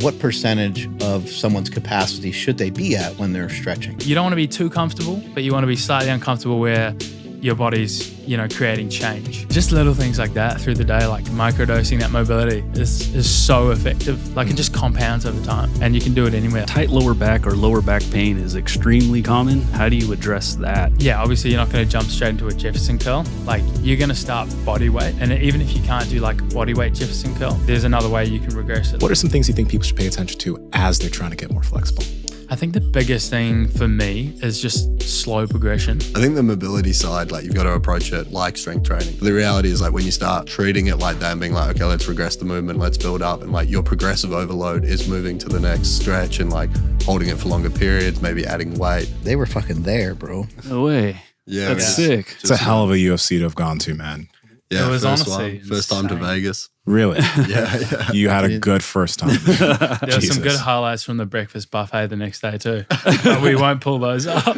What percentage of someone's capacity should they be at when they're stretching? You don't want to be too comfortable, but you want to be slightly uncomfortable where your body's, creating change. Just little things like that through the day, like microdosing that mobility is so effective. Like it just compounds over time and you can do it anywhere. Tight lower back or lower back pain is extremely common. How do you address that? Yeah, obviously you're not going to jump straight into a Jefferson curl. Like you're going to start body weight. And even if you can't do like a body weight Jefferson curl, there's another way you can regress it. What are some things you think people should pay attention to as they're trying to get more flexible? I think the biggest thing for me is just slow progression. I think the mobility side, like you've got to approach it like strength training. The reality is like when you start treating it like that and being like, okay, let's regress the movement, let's build up, and like your progressive overload is moving to the next stretch and like holding it for longer periods, maybe adding weight. They were fucking there, bro. No way. Yeah. That's sick. It's a hell of a UFC to have gone to, man. Yeah, It was first honestly one. First time to insane. Vegas. Really? Yeah. You had a good first time. There were some Jesus. good highlights from the breakfast buffet the next day too. But we won't pull those up.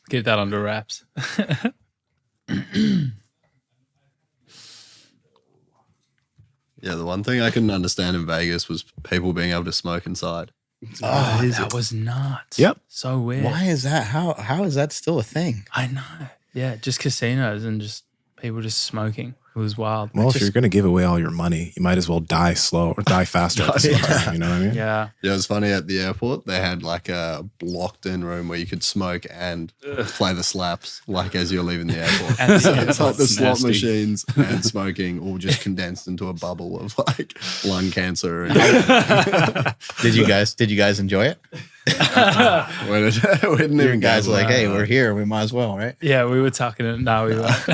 Keep that under wraps. Yeah, the one thing I couldn't understand in Vegas was people being able to smoke inside. Oh, that was nuts. Yep. So weird. Why is that? How is that still a thing? I know. Yeah, just casinos and just people just smoking. It was wild. Well, if you're going to give away all your money, you might as well die slow or die faster at the same time. You know what I mean? Yeah. Yeah, it was funny at the airport. They had like a blocked-in room where you could smoke and play the slaps, like as you're leaving the airport. And So it's like the That's slot nasty. machines and smoking all just condensed into a bubble of like lung cancer. And Did you guys enjoy it? we didn't You even guys go were like, there. hey, we're here. We might as well, right? Yeah, we were talking it. No, we weren't.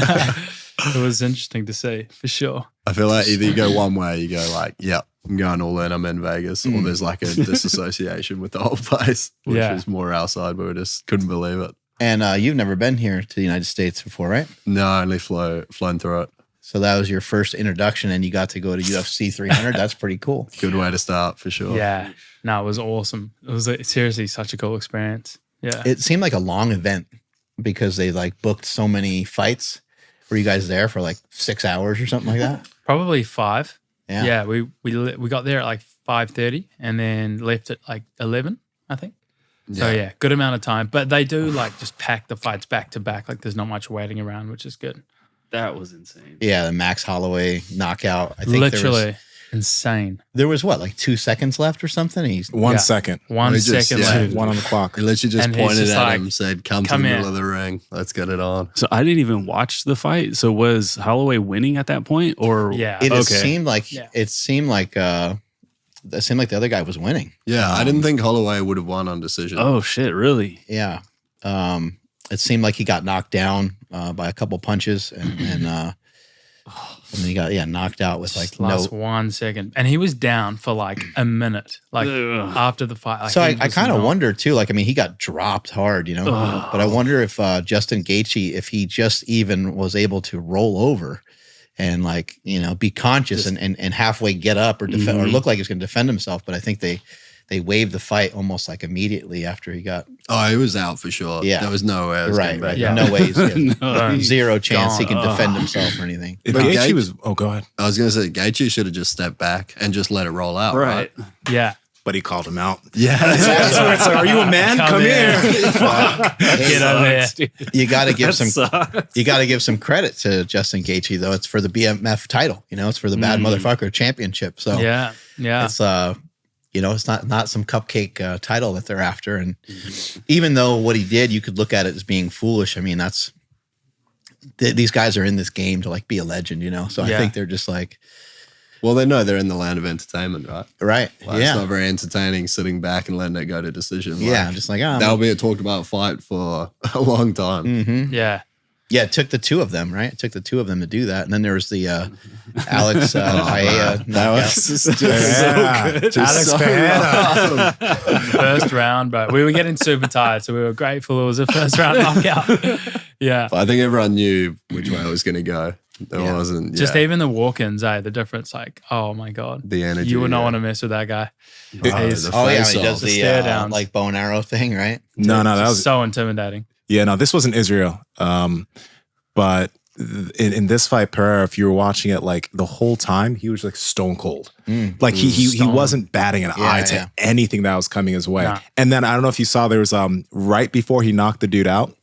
It was interesting to see, for sure. I feel like either you go one way, you go like, yeah, I'm going all in, I'm in Vegas, or there's like a disassociation with the whole place, which Yeah. was more our side, but we just couldn't believe it. And you've never been here to the United States before, right? No, I only flown through it. So that was your first introduction and you got to go to UFC 300. That's pretty cool. Good way to start for sure. Yeah. No, it was awesome. It was seriously such a cool experience. Yeah. It seemed like a long event because they like booked so many fights. Were you guys there for like 6 hours or something like that? Probably 5. Yeah. Yeah, we got there at like 5:30 and then left at like 11, I think. So yeah, good amount of time. But they do like just pack the fights back to back. Like there's not much waiting around, which is good. That was insane. Yeah, the Max Holloway knockout. I think Literally insane. there was what, like 2 seconds left or something? He's 1 Yeah. second. 1 We just- second yeah. left. One on the clock. He literally just And he's pointed just at like, him, said, come to "Come the here." middle of the ring. Let's get it on. So I didn't even watch the fight. So was Holloway winning at that point, or Yeah. it okay. seemed like Yeah. it seemed like the other guy was winning. Yeah, I didn't think Holloway would have won on decision. Oh shit! Really? Yeah. It seemed like he got knocked down by a couple punches and then he got knocked out with like Just last no. 1 second. And he was down for like a minute, like Ugh. after the fight. Like So he I was kind of not- wonder too, like, I mean, he got dropped hard, Ugh. but I wonder if Justin Gaethje, if he just even was able to roll over and like, be conscious and halfway get up or defend or look like he's going to defend himself. But I think they waived the fight almost like immediately after he got, Oh, he was out for sure. Yeah. There was no way I was right. getting back Yeah. up. No way he's getting No. zero chance he can Gone. defend himself or anything. If But Gaethje Gaethje- was, oh, go ahead. I was going to say, Gaethje should have just stepped back and just let it roll out. Right. Yeah. But he called him out. Yeah. That's where it's like, are you a man? Come here. Get over there. You got to give That some sucks. You got to give some credit to Justin Gaethje though. It's for the BMF title, it's for the Bad Motherfucker Championship. So Yeah. Yeah. it's it's not some cupcake title that they're after. And even though what he did, you could look at it as being foolish. I mean, that's these guys are in this game to like be a legend, So I Yeah. think they're just like, Well, they know they're in the land of entertainment, right? right, Like, It's yeah, not very entertaining sitting back and letting it go to decision. yeah, just like That'll be a talked about fight for a long time. mm-hmm. Yeah. Yeah, it took the two of them, right? It took the two of them to do that. And then there was the Alex Paella knockout. Alex Pereira. First round, bro. We were getting super tired, so we were grateful it was a first round knockout. Yeah. But I think everyone knew which way it was going to go. There Yeah. wasn't Just yeah, even the walk-ins, the difference, like, oh my God. the energy. You would not yeah. want to mess with that guy. Oh, He's the Oh yeah, face he does off. The the stare downs. like bow and arrow thing, right? No, that was, so intimidating. yeah, no, this was in Israel. But in this fight, Pereira, if you were watching it, like the whole time, he was like stone cold. Like he wasn't batting an eye to anything that was coming his way. Nah. And then I don't know if you saw, there was right before he knocked the dude out,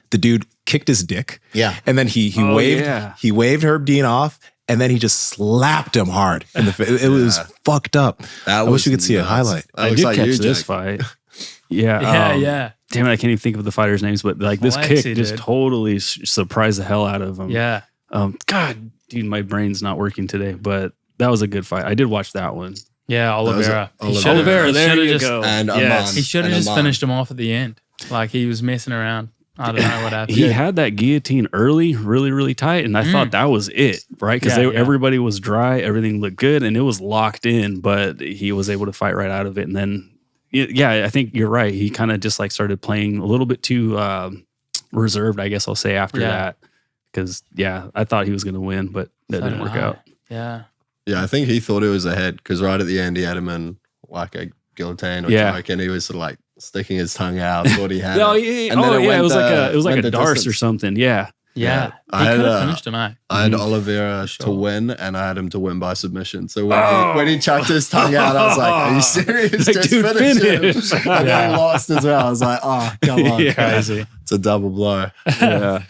the dude kicked his dick. Yeah. And then he waved Herb Dean off, and then he just slapped him hard. And it was fucked up. I wish you could see a highlight. I did catch this fight. Yeah. Damn it, I can't even think of the fighters' names, but like this kick just totally surprised the hell out of him. Yeah. God, dude, my brain's not working today, but that was a good fight. I did watch that one. Yeah, Oliveira. Oliveira, there you go. And he should have just finished him off at the end. Like he was messing around. I don't know what happened. He had that guillotine early, really, really tight, and I thought that was it, right? Because everybody was dry, everything looked good, and it was locked in, but he was able to fight right out of it. And then, I think you're right. He kind of just like started playing a little bit too reserved, I guess I'll say, after that. Because, I thought he was going to win, but that didn't work out. Yeah. Yeah, I think he thought it was ahead because right at the end, he had him in like a guillotine or choke, and he was sort of like sticking his tongue out, thought he had it. It was like a darce or something. Yeah. Yeah. He could have finished him out. I had Oliveira to win, and I had him to win by submission. So when he chucked his tongue out, I was like, are you serious? Like, just dude, finish him. And then he lost as well. I was like, oh, come on. Crazy. It's a double blow. Yeah.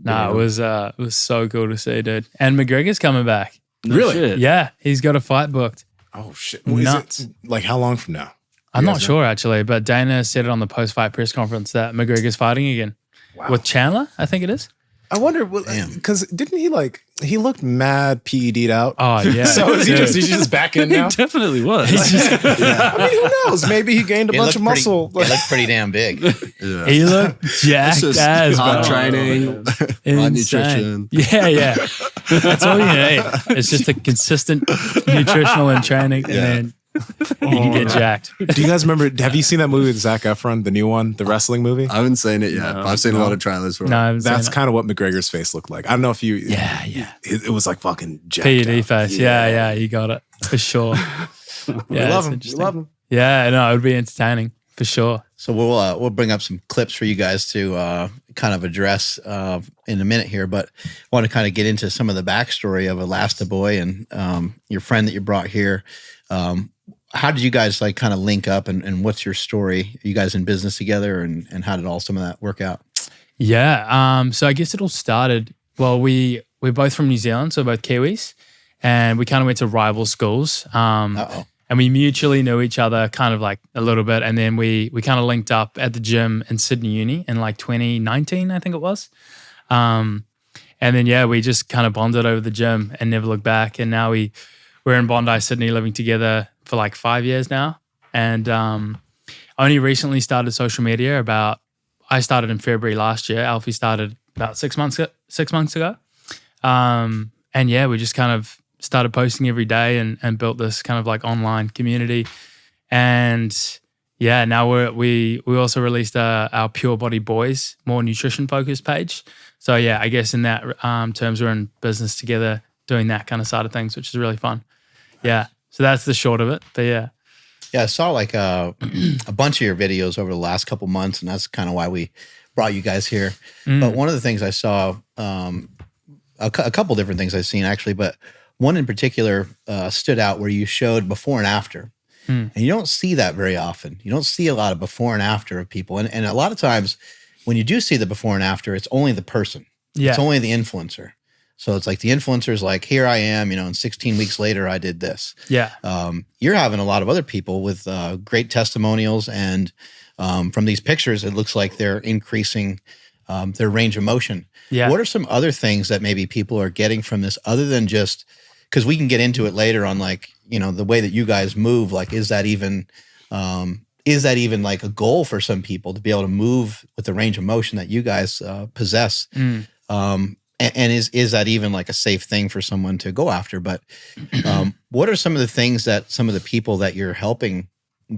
It was so cool to see, dude. And McGregor's coming back. Really? Shit. Yeah. He's got a fight booked. Oh, shit. Nuts. Is it, like, how long from now? I'm not sure, actually, but Dana said it on the post-fight press conference that McGregor's fighting again. Wow. With Chandler, I think it is. I wonder, because didn't he looked mad PED'd out? Oh, yeah. So is he just back in now? He definitely was. I mean, who knows? Maybe he gained a bunch of muscle. He looked pretty damn big. Yeah. He looked jacked as hard training, hard nutrition. Yeah. That's all you need. It's just a consistent nutritional and training, and then you can get jacked. Do you guys remember? Have you seen that movie with Zac Efron, the new one, the wrestling movie? I haven't seen it yet, but I've seen a lot of trailers for it. That's kind of what McGregor's face looked like. I don't know if you. Yeah. It was like fucking jacked PED out. face. Yeah, you got it for sure. We love him. Yeah, no, it would be entertaining for sure. So we'll bring up some clips for you guys to kind of address in a minute here, but I want to kind of get into some of the backstory of Elastaboy and your friend that you brought here. How did you guys like kind of link up, and what's your story? Are you guys in business together, and how did all some of that work out? Yeah, so I guess it all started, well, we're both from New Zealand, so both Kiwis, and we kind of went to rival schools. And we mutually knew each other kind of like a little bit, and then we kind of linked up at the gym in Sydney Uni in like 2019, I think it was. And then, we just kind of bonded over the gym and never looked back, and now we're in Bondi, Sydney, living together for like 5 years now. And only recently started social media I started in February last year. Alfie started about 6 months ago. And we just kind of started posting every day and built this kind of like online community. And now we also released our Pure Body Boys, more nutrition focused page. So I guess in that terms, we're in business together doing that kind of side of things, which is really fun. Yeah. So that's the short of it. But yeah, I saw like a bunch of your videos over the last couple months, and that's kind of why we brought you guys here. But one of the things I saw, a couple different things I've seen actually, but one in particular stood out where you showed before and after. And you don't see that very often. You don't see a lot of before and after of people. And a lot of times when you do see the before and after, it's only the person. Yeah. It's only the influencer. So it's like the influencer's like, here I am, and 16 weeks later, I did this. Yeah. You're having a lot of other people with great testimonials. And from these pictures, it looks like they're increasing their range of motion. Yeah. What are some other things that maybe people are getting from this other than just, because we can get into it later on, like, the way that you guys move, like, is that even like a goal for some people to be able to move with the range of motion that you guys possess? And is that even like a safe thing for someone to go after? But what are some of the things that some of the people that you're helping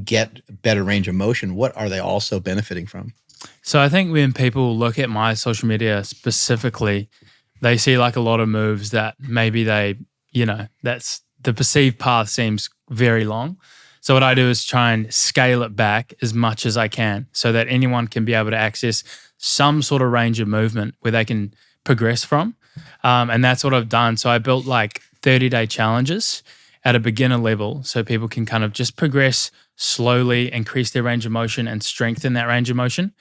get better range of motion, what are they also benefiting from? So I think when people look at my social media specifically, they see like a lot of moves that maybe they, that's the perceived path seems very long. So what I do is try and scale it back as much as I can so that anyone can be able to access some sort of range of movement where they can progress from. And that's what I've done. So I built like 30-day challenges at a beginner level so people can kind of just progress slowly, increase their range of motion and strengthen that range of motion.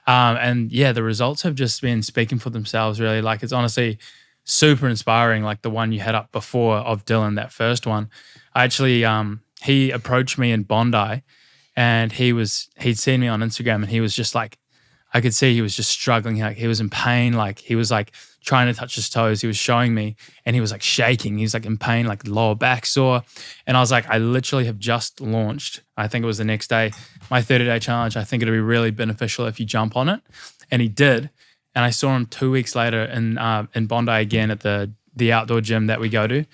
And yeah, the results have just been speaking for themselves, really. Like, it's honestly super inspiring, like the one you had up before of Dylan, that first one. I actually, he approached me in Bondi, and he'd seen me on Instagram, and he was just like, I could see he was just struggling. Like, he was in pain. Like, he was like trying to touch his toes. He was showing me, and he was like shaking. He was like in pain, like lower back sore. And I was like, I literally have just launched, I think it was the next day, my 30-day challenge. I think it'll be really beneficial if you jump on it. And he did. And I saw him 2 weeks later in Bondi again at the outdoor gym that we go to.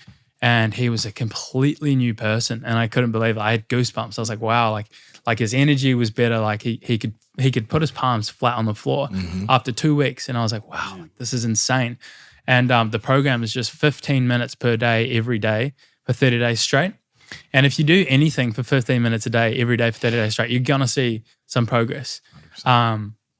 And he was a completely new person. And I couldn't believe it. I had goosebumps. I was like, wow, like his energy was better. Like he could put his palms flat on the floor after 2 weeks. And I was like, wow, like, this is insane. And the program is just 15 minutes per day, every day for 30 days straight. And if you do anything for 15 minutes a day, every day for 30 days straight, you're going to see some progress,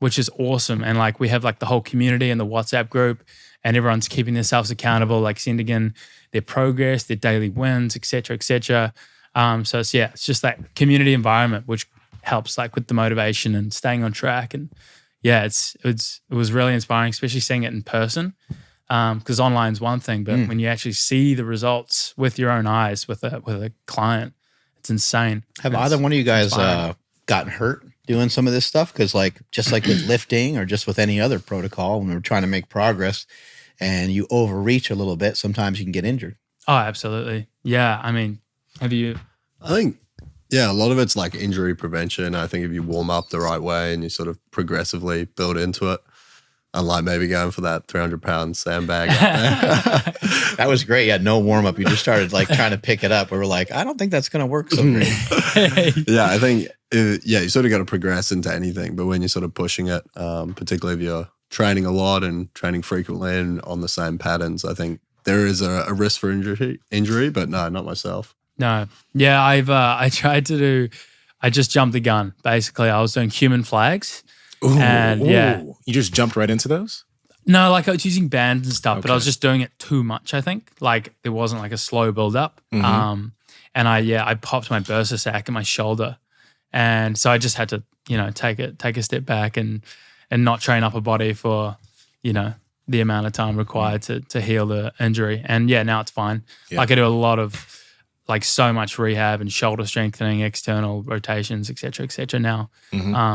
which is awesome. And like, we have like the whole community in the WhatsApp group, and everyone's keeping themselves accountable, like sending in their progress, their daily wins, et cetera, et cetera. So it's just that community environment, which helps like with the motivation and staying on track. And yeah, it was really inspiring, especially seeing it in person. Because online is one thing, but when you actually see the results with your own eyes with a client, it's insane. Have either one of you guys gotten hurt doing some of this stuff? Because like, just like with lifting or just with any other protocol, when we're trying to make progress and you overreach a little bit, sometimes you can get injured. Oh, absolutely. Yeah. I mean, have you? I think, yeah, a lot of it's like injury prevention. I think if you warm up the right way and you sort of progressively build into it, unlike maybe going for that 300-pound sandbag out there. That was great. You had no warm up. You just started like trying to pick it up. We were like, I don't think that's going to work so great. Yeah, I think, you sort of got to progress into anything. But when you're sort of pushing it, particularly if you're training a lot and training frequently and on the same patterns, I think there is a risk for injury, but no, not myself. No. Yeah, I just jumped the gun. Basically, I was doing human flags. Yeah. You just jumped right into those? No, like I was using bands and stuff, but I was just doing it too much, I think. Like there wasn't like a slow build up. And I popped my bursa sac in my shoulder. And so I just had to, take a step back and not train upper body for, the amount of time required to heal the injury. And yeah, now it's fine. Yeah. Like I do a lot of like so much rehab and shoulder strengthening, external rotations, et cetera now.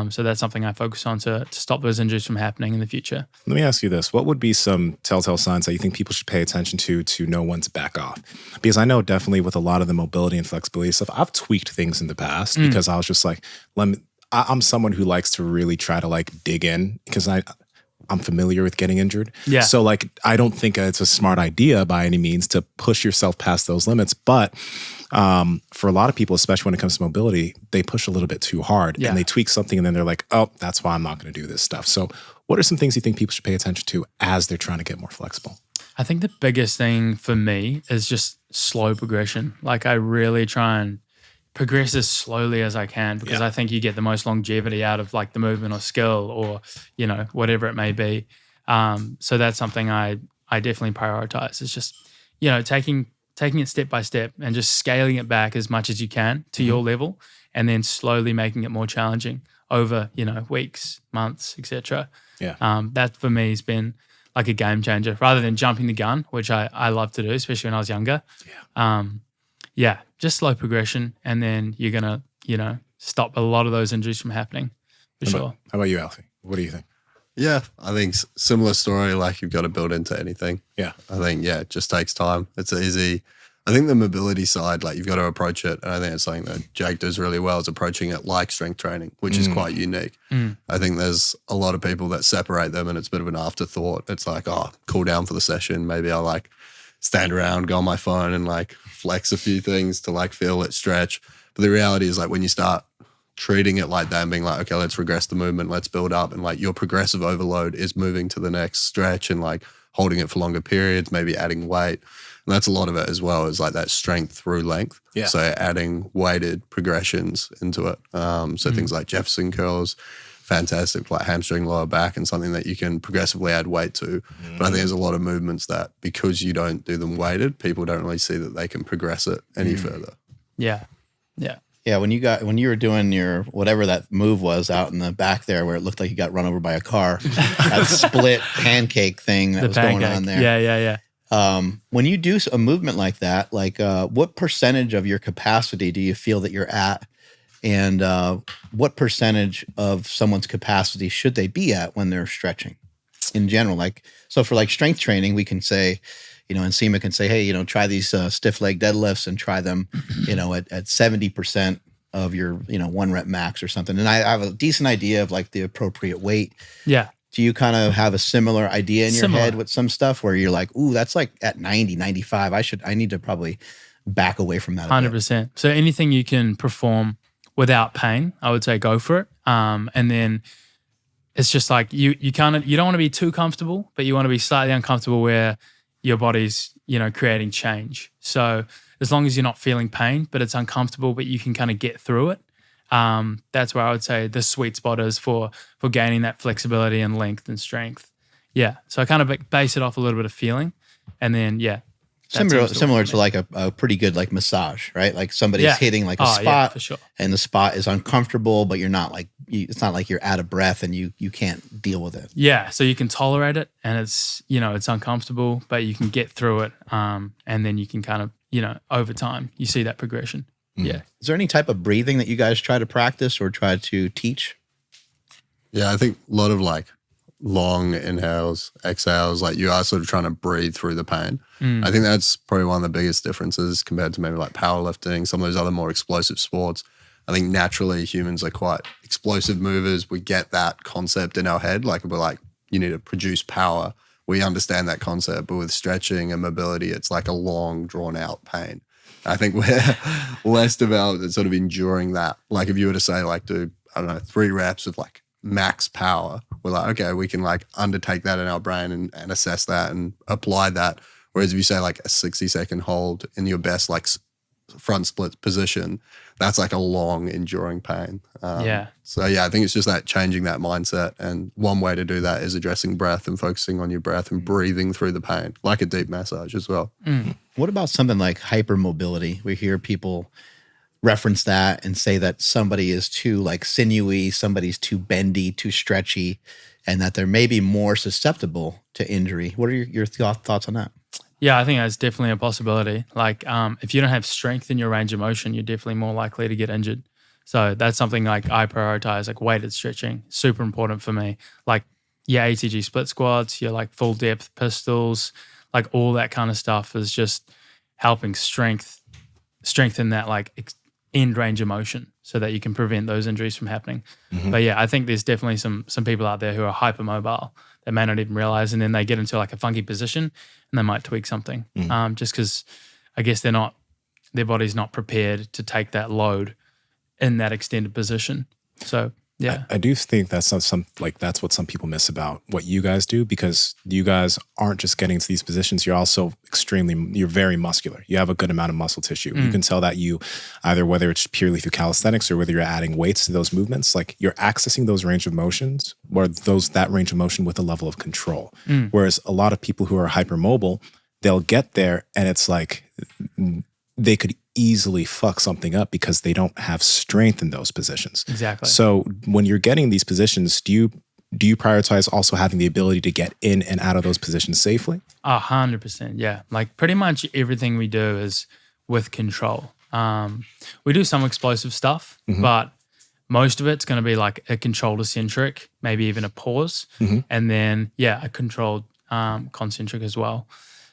So that's something I focus on to stop those injuries from happening in the future. Let me ask you this. What would be some telltale signs that you think people should pay attention to know when to back off? Because I know definitely with a lot of the mobility and flexibility stuff, I've tweaked things in the past because I was just like, I'm someone who likes to really try to like dig in because I'm familiar with getting injured. Yeah. So like, I don't think it's a smart idea by any means to push yourself past those limits. But for a lot of people, especially when it comes to mobility, they push a little bit too hard and they tweak something and then they're like, oh, that's why I'm not going to do this stuff. So what are some things you think people should pay attention to as they're trying to get more flexible? I think the biggest thing for me is just slow progression. Like I really try and progress as slowly as I can because I think you get the most longevity out of like the movement or skill or, whatever it may be. So that's something I definitely prioritize. It's just, taking it step by step and just scaling it back as much as you can to your level and then slowly making it more challenging over, weeks, months, etc. Yeah. That for me has been like a game changer rather than jumping the gun, which I love to do, especially when I was younger. Yeah. Just slow progression, and then you're going to, stop a lot of those injuries from happening, for sure. How about you, Alfie? What do you think? Yeah, I think similar story, like you've got to build into anything. Yeah. I think, it just takes time. It's easy. I think the mobility side, like you've got to approach it, and I think it's something that Jake does really well, is approaching it like strength training, which is quite unique. I think there's a lot of people that separate them and it's a bit of an afterthought. It's like, cool down for the session. Maybe I'll like stand around, go on my phone and like flex a few things to like feel it stretch. But the reality is like when you start treating it like that and being like, okay, let's regress the movement, let's build up, and like your progressive overload is moving to the next stretch and like holding it for longer periods, maybe adding weight. And that's a lot of it as well, is like that strength through length. Yeah. So adding weighted progressions into it. So things like Jefferson curls, fantastic for like hamstring, lower back, and something that you can progressively add weight to. But I think there's a lot of movements that because you don't do them weighted, people don't really see that they can progress it any further. Yeah. Yeah, when you were doing your whatever that move was out in the back there where it looked like you got run over by a car, that split pancake thing that was going on there. Yeah. When you do a movement like that, like what percentage of your capacity do you feel that you're at, and what percentage of someone's capacity should they be at when they're stretching in general? Like, so for like strength training, we can say, you know, Nsima can say, hey, you know, try these stiff leg deadlifts and try them, you know, at 70% of your, you know, 1 rep max or something. And I have a decent idea of like the appropriate weight. Yeah. Do you kind of have a similar idea in your head with some stuff where you're like, ooh, that's like at 90, 95. I need to probably back away from that. 100%. So anything you can perform without pain, I would say go for it. And then it's just like you don't want to be too comfortable, but you want to be slightly uncomfortable where your body's, you know, creating change. So as long as you're not feeling pain, but it's uncomfortable, but you can kind of get through it. That's where I would say the sweet spot is for gaining that flexibility and length and strength. Yeah. So I kind of base it off a little bit of feeling, and then similar to like a pretty good like massage, right? Like somebody's hitting like a spot, for sure. And the spot is uncomfortable, but you're not like it's not like you're out of breath and you can't deal with it. Yeah. So you can tolerate it, and it's, you know, it's uncomfortable, but you can get through it, and then you can kind of, you know, over time you see that progression. Yeah. Is there any type of breathing that you guys try to practice or try to teach? Yeah, I think a lot of like long inhales, exhales, like you are sort of trying to breathe through the pain. I think that's probably one of the biggest differences compared to maybe like powerlifting, some of those other more explosive sports. I think naturally humans are quite explosive movers. We get that concept in our head. Like we're like, you need to produce power. We understand that concept, but with stretching and mobility, it's like a long drawn out pain. I think we're less developed at sort of enduring that. Like if you were to say like do, I don't know, 3 reps with like max power, we're like, okay, we can like undertake that in our brain and assess that and apply that. Whereas if you say like a 60-second hold in your best like front split position, that's like a long enduring pain. So yeah, I think it's just that changing that mindset. And one way to do that is addressing breath and focusing on your breath and breathing through the pain, like a deep massage as well. What about something like hypermobility? We hear people reference that and say that somebody is too like sinewy, somebody's too bendy, too stretchy, and that they're maybe more susceptible to injury. What are your thoughts on that? Yeah, I think that's definitely a possibility. Like if you don't have strength in your range of motion, you're definitely more likely to get injured. So that's something like I prioritize, like weighted stretching, super important for me. Like your ATG split squats, your like full depth pistols, like all that kind of stuff is just helping strengthen that like end range of motion so that you can prevent those injuries from happening. But yeah, I think there's definitely some people out there who are hypermobile that may not even realize, and then they get into like a funky position and they might tweak something just because I guess their body's not prepared to take that load in that extended position. So yeah, I do think that's that's what some people miss about what you guys do, because you guys aren't just getting to these positions. You're also you're very muscular. You have a good amount of muscle tissue. You can tell that you either, whether it's purely through calisthenics or whether you're adding weights to those movements, like you're accessing those range of motions or that range of motion with a level of control. Whereas a lot of people who are hypermobile, they'll get there and it's like they could easily fuck something up because they don't have strength in those positions. Exactly. So when you're getting these positions, do you prioritize also having the ability to get in and out of those positions safely? 100%. Yeah. Like pretty much everything we do is with control. We do some explosive stuff, but most of it's going to be like a controlled eccentric, maybe even a pause, and then a controlled concentric as well.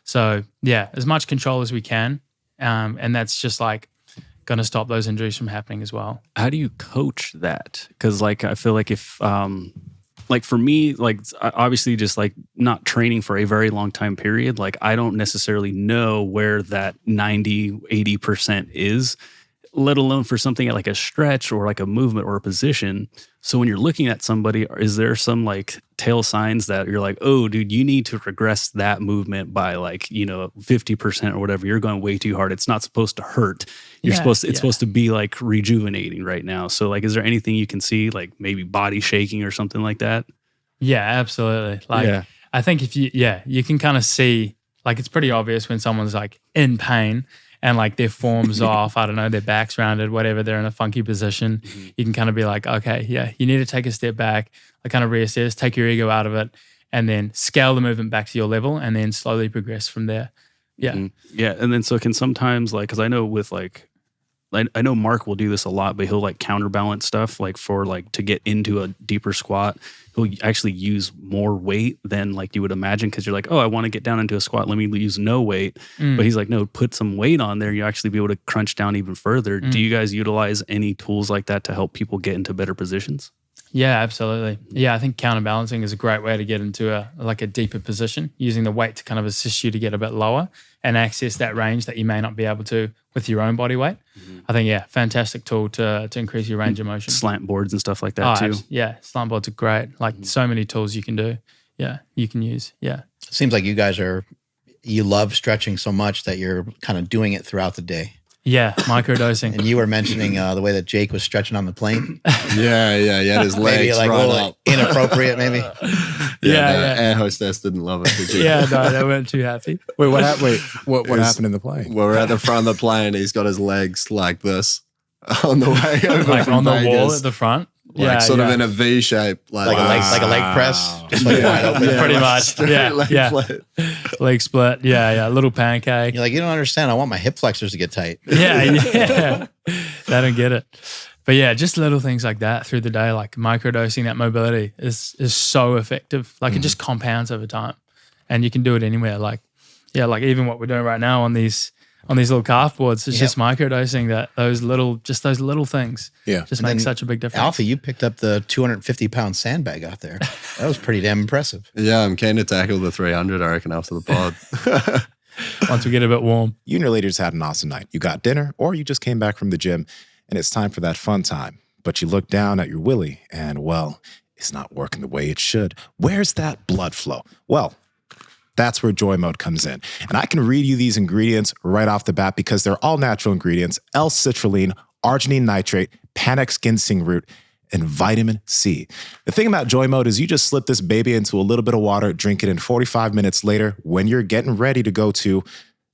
So yeah, as much control as we can. And that's just like going to stop those injuries from happening as well. How do you coach that? Because like I feel like if like for me, like obviously just like not training for a very long time period, like I don't necessarily know where that 90-80% is. let alone for something like a stretch or like a movement or a position. So when you're looking at somebody, is there some like tail signs that you're like, oh, dude, you need to regress that movement by like, 50% or whatever. You're going way too hard. It's not supposed to hurt. It's supposed to be like rejuvenating right now. So like, is there anything you can see, like maybe body shaking or something like that? Yeah, absolutely. Like, I think if you can kind of see, like, it's pretty obvious when someone's like in pain and like their form's off, I don't know, their back's rounded, whatever, they're in a funky position. You can kind of be like, okay, you need to take a step back, like kind of reassess, take your ego out of it, and then scale the movement back to your level and then slowly progress from there. Yeah. Yeah. And then so can sometimes like, cause I know with like, I know Mark will do this a lot, but he'll like counterbalance stuff like for like to get into a deeper squat. He'll actually use more weight than like you would imagine because you're like, oh, I want to get down into a squat. Let me use no weight. But he's like, no, put some weight on there. You actually be able to crunch down even further. Do you guys utilize any tools like that to help people get into better positions? Yeah, absolutely. Yeah, I think counterbalancing is a great way to get into a deeper position, using the weight to kind of assist you to get a bit lower and access that range that you may not be able to with your own body weight. I think, fantastic tool to increase your range of motion. Slant boards and stuff like that too. Slant boards are great. Like so many tools you can do. Yeah, you can use. Yeah. It seems like you love stretching so much that you're kind of doing it throughout the day. Yeah, microdosing. And you were mentioning the way that Jake was stretching on the plane. Yeah, he had his legs maybe like right a little up. Inappropriate, maybe. Air hostess didn't love it. Did you? Yeah, no, they weren't too happy. What happened in the plane? Well, we're at the front of the plane. He's got his legs like this on the way over like from on the Vegas. wall at the front. Like sort of in a V shape. Like a leg press. Just like wide open. Pretty much. Leg split. Leg split. Yeah. Little pancake. You're like, you don't understand. I want my hip flexors to get tight. Yeah. They don't get it. But yeah, just little things like that through the day, like microdosing that mobility is so effective. Like it just compounds over time, and you can do it anywhere. Like even what we're doing right now on these little calf boards, it's just microdosing those little things. Yeah, just make such a big difference. Alfie, you picked up the 250-pound sandbag out there. That was pretty damn impressive. Yeah, I'm keen to tackle the 300, I reckon, after the pod. Once we get a bit warm. You and your ladies had an awesome night. You got dinner, or you just came back from the gym, and it's time for that fun time. But you look down at your willy, and well, it's not working the way it should. Where's that blood flow? Well, that's where Joy Mode comes in. And I can read you these ingredients right off the bat because they're all natural ingredients: L-citrulline, arginine nitrate, Panax ginseng root, and vitamin C. The thing about Joy Mode is you just slip this baby into a little bit of water, drink it in 45 minutes later. When you're getting ready to go to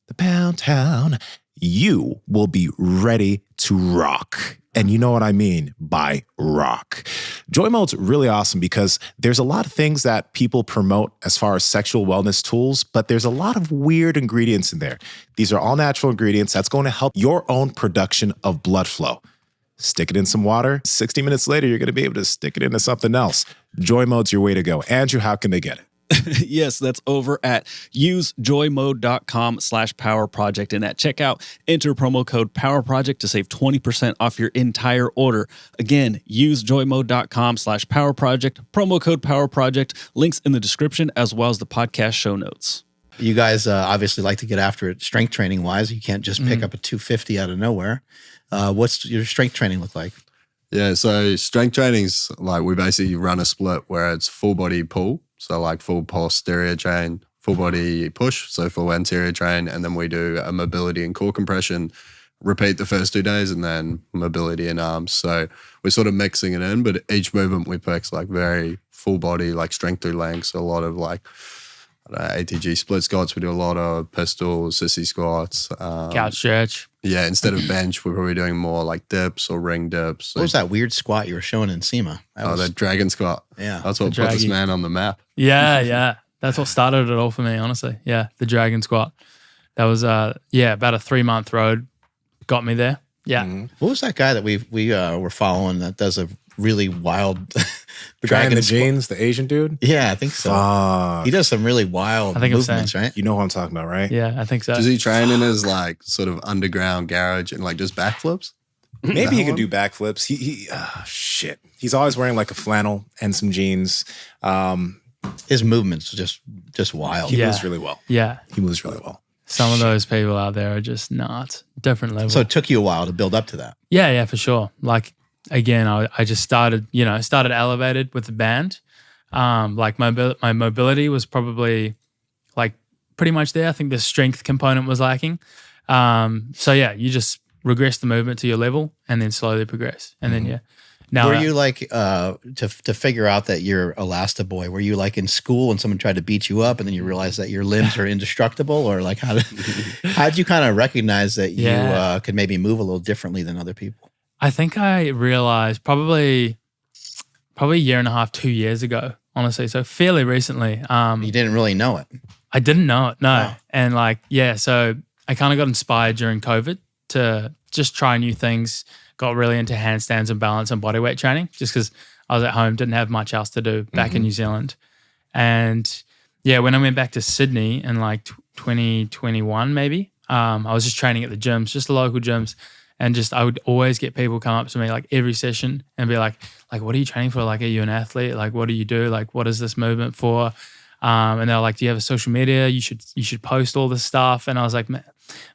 the Pound Town, you will be ready to rock. And you know what I mean by rock. Joy Mode's really awesome because there's a lot of things that people promote as far as sexual wellness tools, but there's a lot of weird ingredients in there. These are all natural ingredients that's going to help your own production of blood flow. Stick it in some water. 60 minutes later, you're going to be able to stick it into something else. Joy Mode's your way to go. Andrew, how can they get it? Yes, that's over at usejoymode.com/powerproject. And at checkout, enter promo code POWERPROJECT to save 20% off your entire order. Again, usejoymode.com/powerproject, promo code POWERPROJECT, links in the description as well as the podcast show notes. You guys obviously like to get after it strength training wise. You can't just pick up a 250 out of nowhere. What's your strength training look like? Yeah, so strength training's like we basically run a split where it's full body pull. So like full posterior chain, full body push, so full anterior chain, and then we do a mobility and core compression, repeat the first 2 days, and then mobility and arms. So we're sort of mixing it in, but each movement we pick like very full body, like strength through length. So a lot of like ATG split squats. We do a lot of pistol, sissy squats. Couch stretch. Yeah, instead of bench, we're probably doing more like dips or ring dips. What was that weird squat you were showing in Nsima? The dragon squat. Yeah. That's what put this man on the map. Yeah. That's what started it all for me, honestly. Yeah, the dragon squat. That was, about a 3-month road. Got me there. Yeah. Mm-hmm. What was that guy that we were following that does a really wild the guy in the jeans, the Asian dude? Yeah, I think so. He does some really wild movements, right? You know what I'm talking about, right? Yeah, I think so. Does he train in his like sort of underground garage and like just backflips? Maybe he can do backflips. Shit. He's always wearing like a flannel and some jeans. His movements just wild. He moves really well. Yeah. He moves really well. Some of those people out there are just nuts. Different level. So it took you a while to build up to that. Yeah, for sure. Like, again, I just started elevated with the band. Like my mobility was probably like pretty much there. I think the strength component was lacking. So yeah, you just regress the movement to your level and then slowly progress. And then Now, were you like to figure out that you're Elastaboy? Were you like in school and someone tried to beat you up and then you realized that your limbs are indestructible, or like how did you kind of recognize that you could maybe move a little differently than other people? I think I realized probably a year and a half, 2 years ago, honestly. So fairly recently. You didn't really know it. I didn't know it, no. Wow. And like, so I kind of got inspired during COVID to just try new things. Got really into handstands and balance and bodyweight training just because I was at home, didn't have much else to do back in New Zealand. And yeah, when I went back to Sydney in like 2021 maybe, I was just training at the gyms, just the local gyms. And just I would always get people come up to me like every session and be like, what are you training for? Like, are you an athlete? Like, what do you do? Like, what is this movement for? And they're like, do you have a social media? You should post all this stuff. And I was like, man,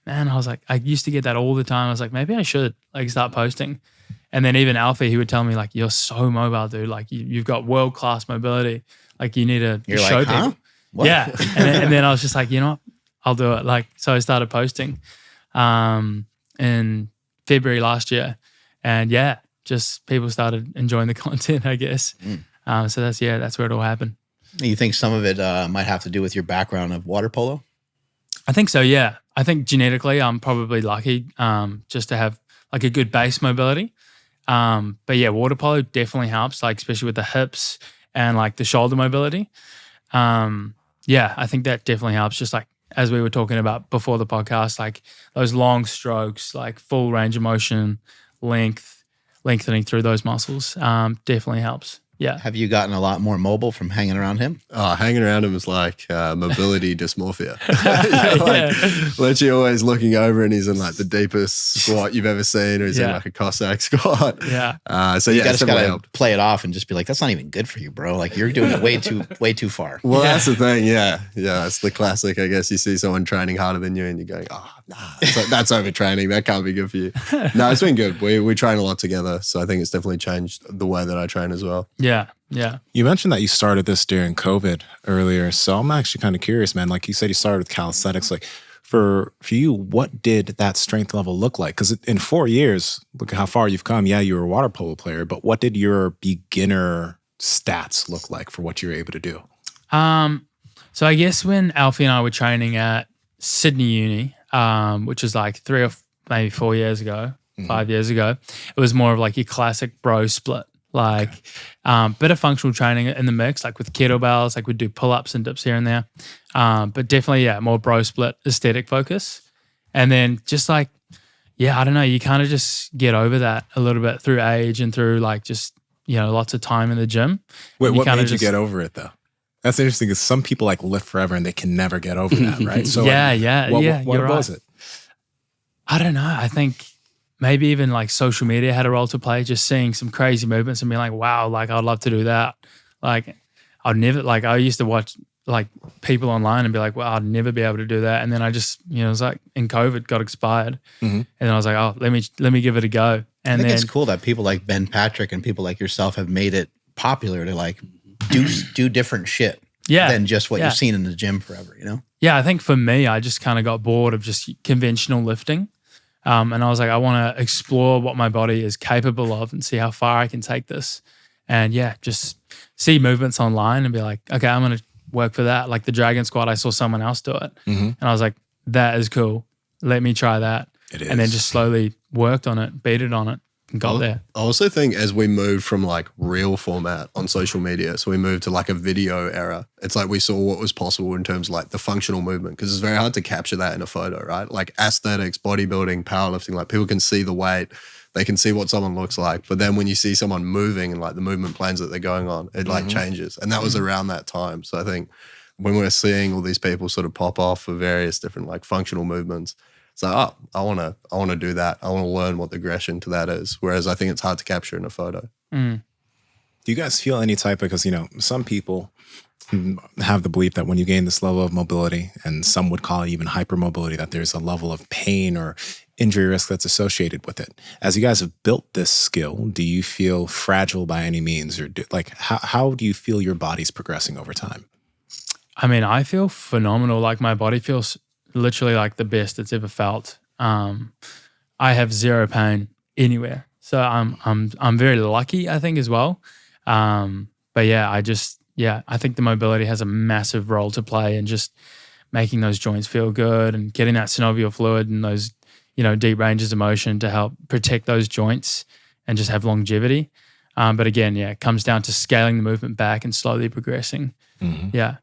I was like, I used to get that all the time. I was like, maybe I should like start posting. And then even Alfie, he would tell me like, you're so mobile, dude. Like you've got world-class mobility. Like you need to show people. What? Yeah. And then I was just like, you know what? I'll do it. Like, so I started posting in February last year. And yeah, just people started enjoying the content, I guess. So that's where it all happened. You think some of it might have to do with your background of water polo? I think so, yeah. I think genetically I'm probably lucky just to have like a good base mobility. But yeah, water polo definitely helps, like especially with the hips and like the shoulder mobility. Yeah, I think that definitely helps. Just like as we were talking about before the podcast, like those long strokes, like full range of motion, lengthening through those muscles definitely helps. Yeah. Have you gotten a lot more mobile from hanging around him? Oh, hanging around him is like mobility dysmorphia. Literally always looking over and he's in like the deepest squat you've ever seen, or he's in like a Cossack squat. Yeah. So you just gotta play it off and just be like, that's not even good for you, bro. Like you're doing it way too far. Well, that's the thing. Yeah. It's the classic. I guess you see someone training harder than you and you're going, oh, nah, that's overtraining. That can't be good for you. No, it's been good. We train a lot together. So I think it's definitely changed the way that I train as well. Yeah. You mentioned that you started this during COVID earlier. So I'm actually kind of curious, man. Like you said, you started with calisthenics. Like for you, what did that strength level look like? Because in 4 years, look at how far you've come. Yeah, you were a water polo player, but what did your beginner stats look like for what you were able to do? So I guess when Alfie and I were training at Sydney Uni, which is like 3 or maybe 4 years ago, 5 years ago, it was more of like your classic bro split. Like bit of functional training in the mix, like with kettlebells, like we'd do pull-ups and dips here and there. But definitely, more bro split aesthetic focus. And then just like, I don't know, you kind of just get over that a little bit through age and through like just, lots of time in the gym. Wait, what made you get over it though? That's interesting because some people like lift forever and they can never get over that, right? So what was it? I don't know. I think maybe even like social media had a role to play, just seeing some crazy movements and being like, wow, like I'd love to do that. Like I used to watch like people online and be like, well, I'd never be able to do that. And then I just, it was like in COVID got expired. And then I was like, oh, let me give it a go. And I think it's cool that people like Ben Patrick and people like yourself have made it popular to like do different shit than just what you've seen in the gym forever, Yeah, I think for me, I just kind of got bored of just conventional lifting. And I was like, I want to explore what my body is capable of and see how far I can take this. And just see movements online and be like, okay, I'm going to work for that. Like the dragon squat, I saw someone else do it. And I was like, that is cool. Let me try that. It is. And then just slowly worked on it, beat it on it, and got there. I also think as we moved from like real format on social media, so we moved to like a video era, it's like we saw what was possible in terms of like the functional movement, because it's very hard to capture that in a photo, right? Like aesthetics, bodybuilding, powerlifting, like people can see the weight, they can see what someone looks like. But then when you see someone moving and like the movement plans that they're going on, it like changes. And that was around that time. So I think when we're seeing all these people sort of pop off for various different like functional movements, it's like, oh, I want to do that. I want to learn what the aggression to that is. Whereas I think it's hard to capture in a photo. Do you guys feel any type of, because, some people, have the belief that when you gain this level of mobility, and some would call it even hypermobility, that there's a level of pain or injury risk that's associated with it. As you guys have built this skill, do you feel fragile by any means? Or how do you feel your body's progressing over time? I mean, I feel phenomenal. Like my body feels literally like the best it's ever felt. I have zero pain anywhere. So I'm very lucky, I think, as well. But yeah, I think the mobility has a massive role to play in just making those joints feel good and getting that synovial fluid and those, deep ranges of motion to help protect those joints and just have longevity. But again, it comes down to scaling the movement back and slowly progressing. Mm-hmm. Yeah.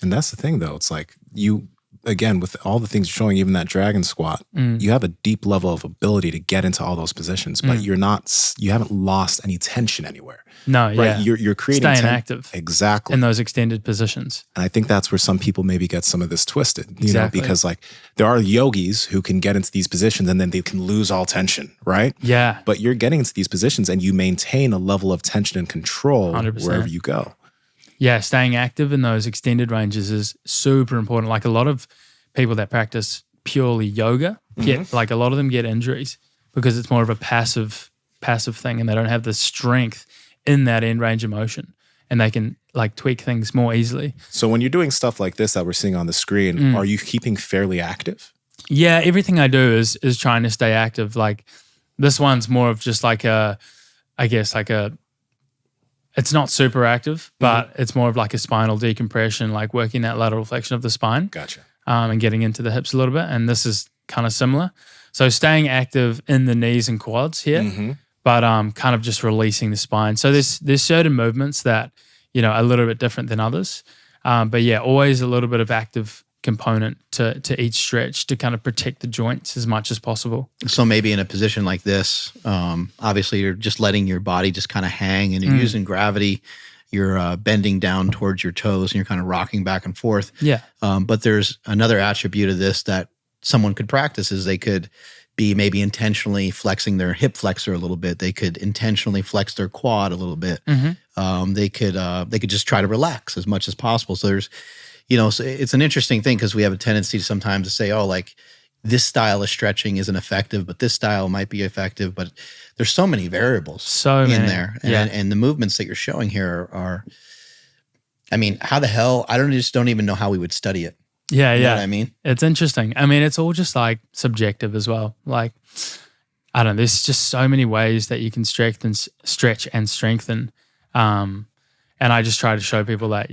And that's the thing, though. It's like you, again, with all the things you're showing, even that dragon squat, you have a deep level of ability to get into all those positions, but you haven't lost any tension anywhere. No, right? yeah. You're creating staying active. Exactly. In those extended positions. And I think that's where some people maybe get some of this twisted, you know, because like there are yogis who can get into these positions and then they can lose all tension, right? Yeah. But you're getting into these positions and you maintain a level of tension and control 100%. Wherever you go. Yeah, staying active in those extended ranges is super important. Like a lot of people that practice purely yoga get like a lot of them get injuries because it's more of a passive thing and they don't have the strength in that end range of motion and they can like tweak things more easily. So when you're doing stuff like this that we're seeing on the screen, are you keeping fairly active? Yeah, everything I do is trying to stay active. Like this one's more of just like it's not super active, but it's more of like a spinal decompression, like working that lateral flexion of the spine. Gotcha. And getting into the hips a little bit. And this is kind of similar. So staying active in the knees and quads here, but kind of just releasing the spine. So there's certain movements that, are a little bit different than others. But yeah, always a little bit of active component to each stretch to kind of protect the joints as much as possible. So maybe in a position like this, obviously you're just letting your body just kind of hang and you're using gravity. You're bending down towards your toes and you're kind of rocking back and forth. Yeah. But there's another attribute of this that someone could practice is they could be maybe intentionally flexing their hip flexor a little bit. They could intentionally flex their quad a little bit. They could just try to relax as much as possible. So there's, so it's an interesting thing because we have a tendency sometimes to say, oh, like this style of stretching isn't effective, but this style might be effective. But there's so many variables in there. And the movements that you're showing here are, I mean, how the hell, I don't even know how we would study it. Yeah, you know what I mean? It's interesting. I mean, it's all just like subjective as well. Like, I don't know, there's just so many ways that you can stretch and strengthen. And I just try to show people that,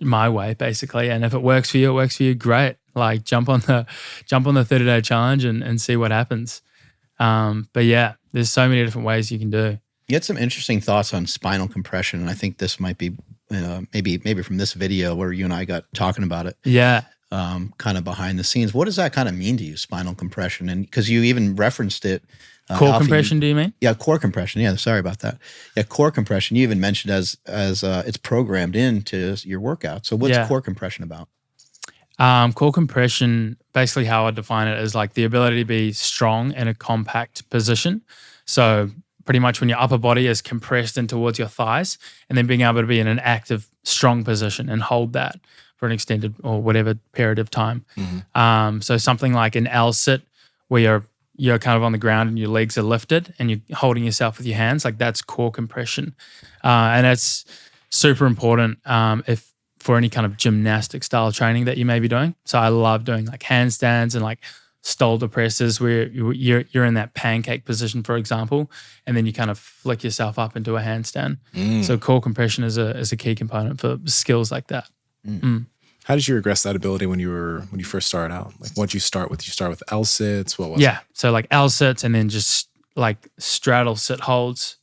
my way basically. And if it works for you, great. Like jump on the 30-day challenge and see what happens. But yeah, there's so many different ways you can do. You had some interesting thoughts on spinal compression. And I think this might be maybe from this video where you and I got talking about it. Yeah. Kind of behind the scenes. What does that kind of mean to you, spinal compression? And because you even referenced it. Core Alfie, compression, do you mean? Yeah, core compression. Yeah, sorry about that. Yeah, core compression. You even mentioned as it's programmed into your workout. So what's core compression about? Core compression, basically how I define it is like the ability to be strong in a compact position. So pretty much when your upper body is compressed in towards your thighs and then being able to be in an active, strong position and hold that for an extended or whatever period of time. So something like an L sit where you're kind of on the ground and your legs are lifted and you're holding yourself with your hands, like that's core compression. And it's super important if for any kind of gymnastic style training that you may be doing. So I love doing like handstands and like shoulder presses where you're in that pancake position, for example, and then you kind of flick yourself up into a handstand. So core compression is a key component for skills like that. How did you regress that ability when you first started out? Like, what'd you start with? You start with L sits. What was it? So like L sits and then just like straddle sit holds,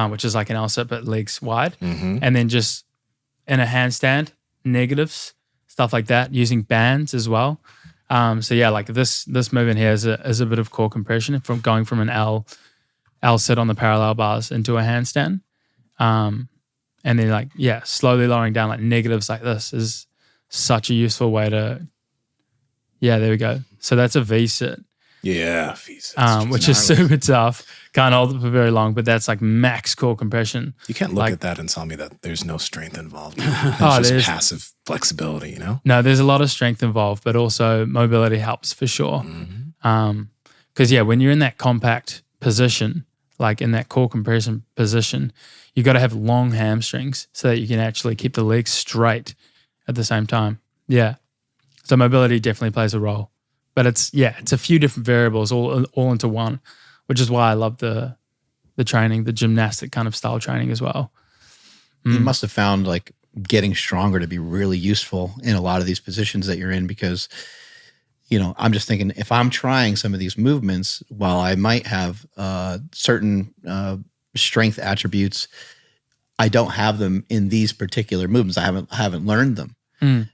which is like an L sit but legs wide, and then just in a handstand, negatives, stuff like that, using bands as well. So yeah, like this movement here is a bit of core compression from going from an L sit on the parallel bars into a handstand, and then slowly lowering down like negatives like this is such a useful way to, there we go. So that's a V sit. Yeah, V sit. Which is super tough can't hold it for very long, but that's like max core compression. You can't look like, at that and tell me that there's no strength involved. There's just passive flexibility, you know? No, there's a lot of strength involved, but also mobility helps for sure. Because when you're in that compact position, like in that core compression position, you got to have long hamstrings so that you can actually keep the legs straight at the same time. Yeah. So mobility definitely plays a role. But it's a few different variables all into one, which is why I love the training, the gymnastic kind of style training as well. You must have found like getting stronger to be really useful in a lot of these positions that you're in, because, you know, I'm just thinking if I'm trying some of these movements, while I might have certain strength attributes, I don't have them in these particular movements. I haven't learned them.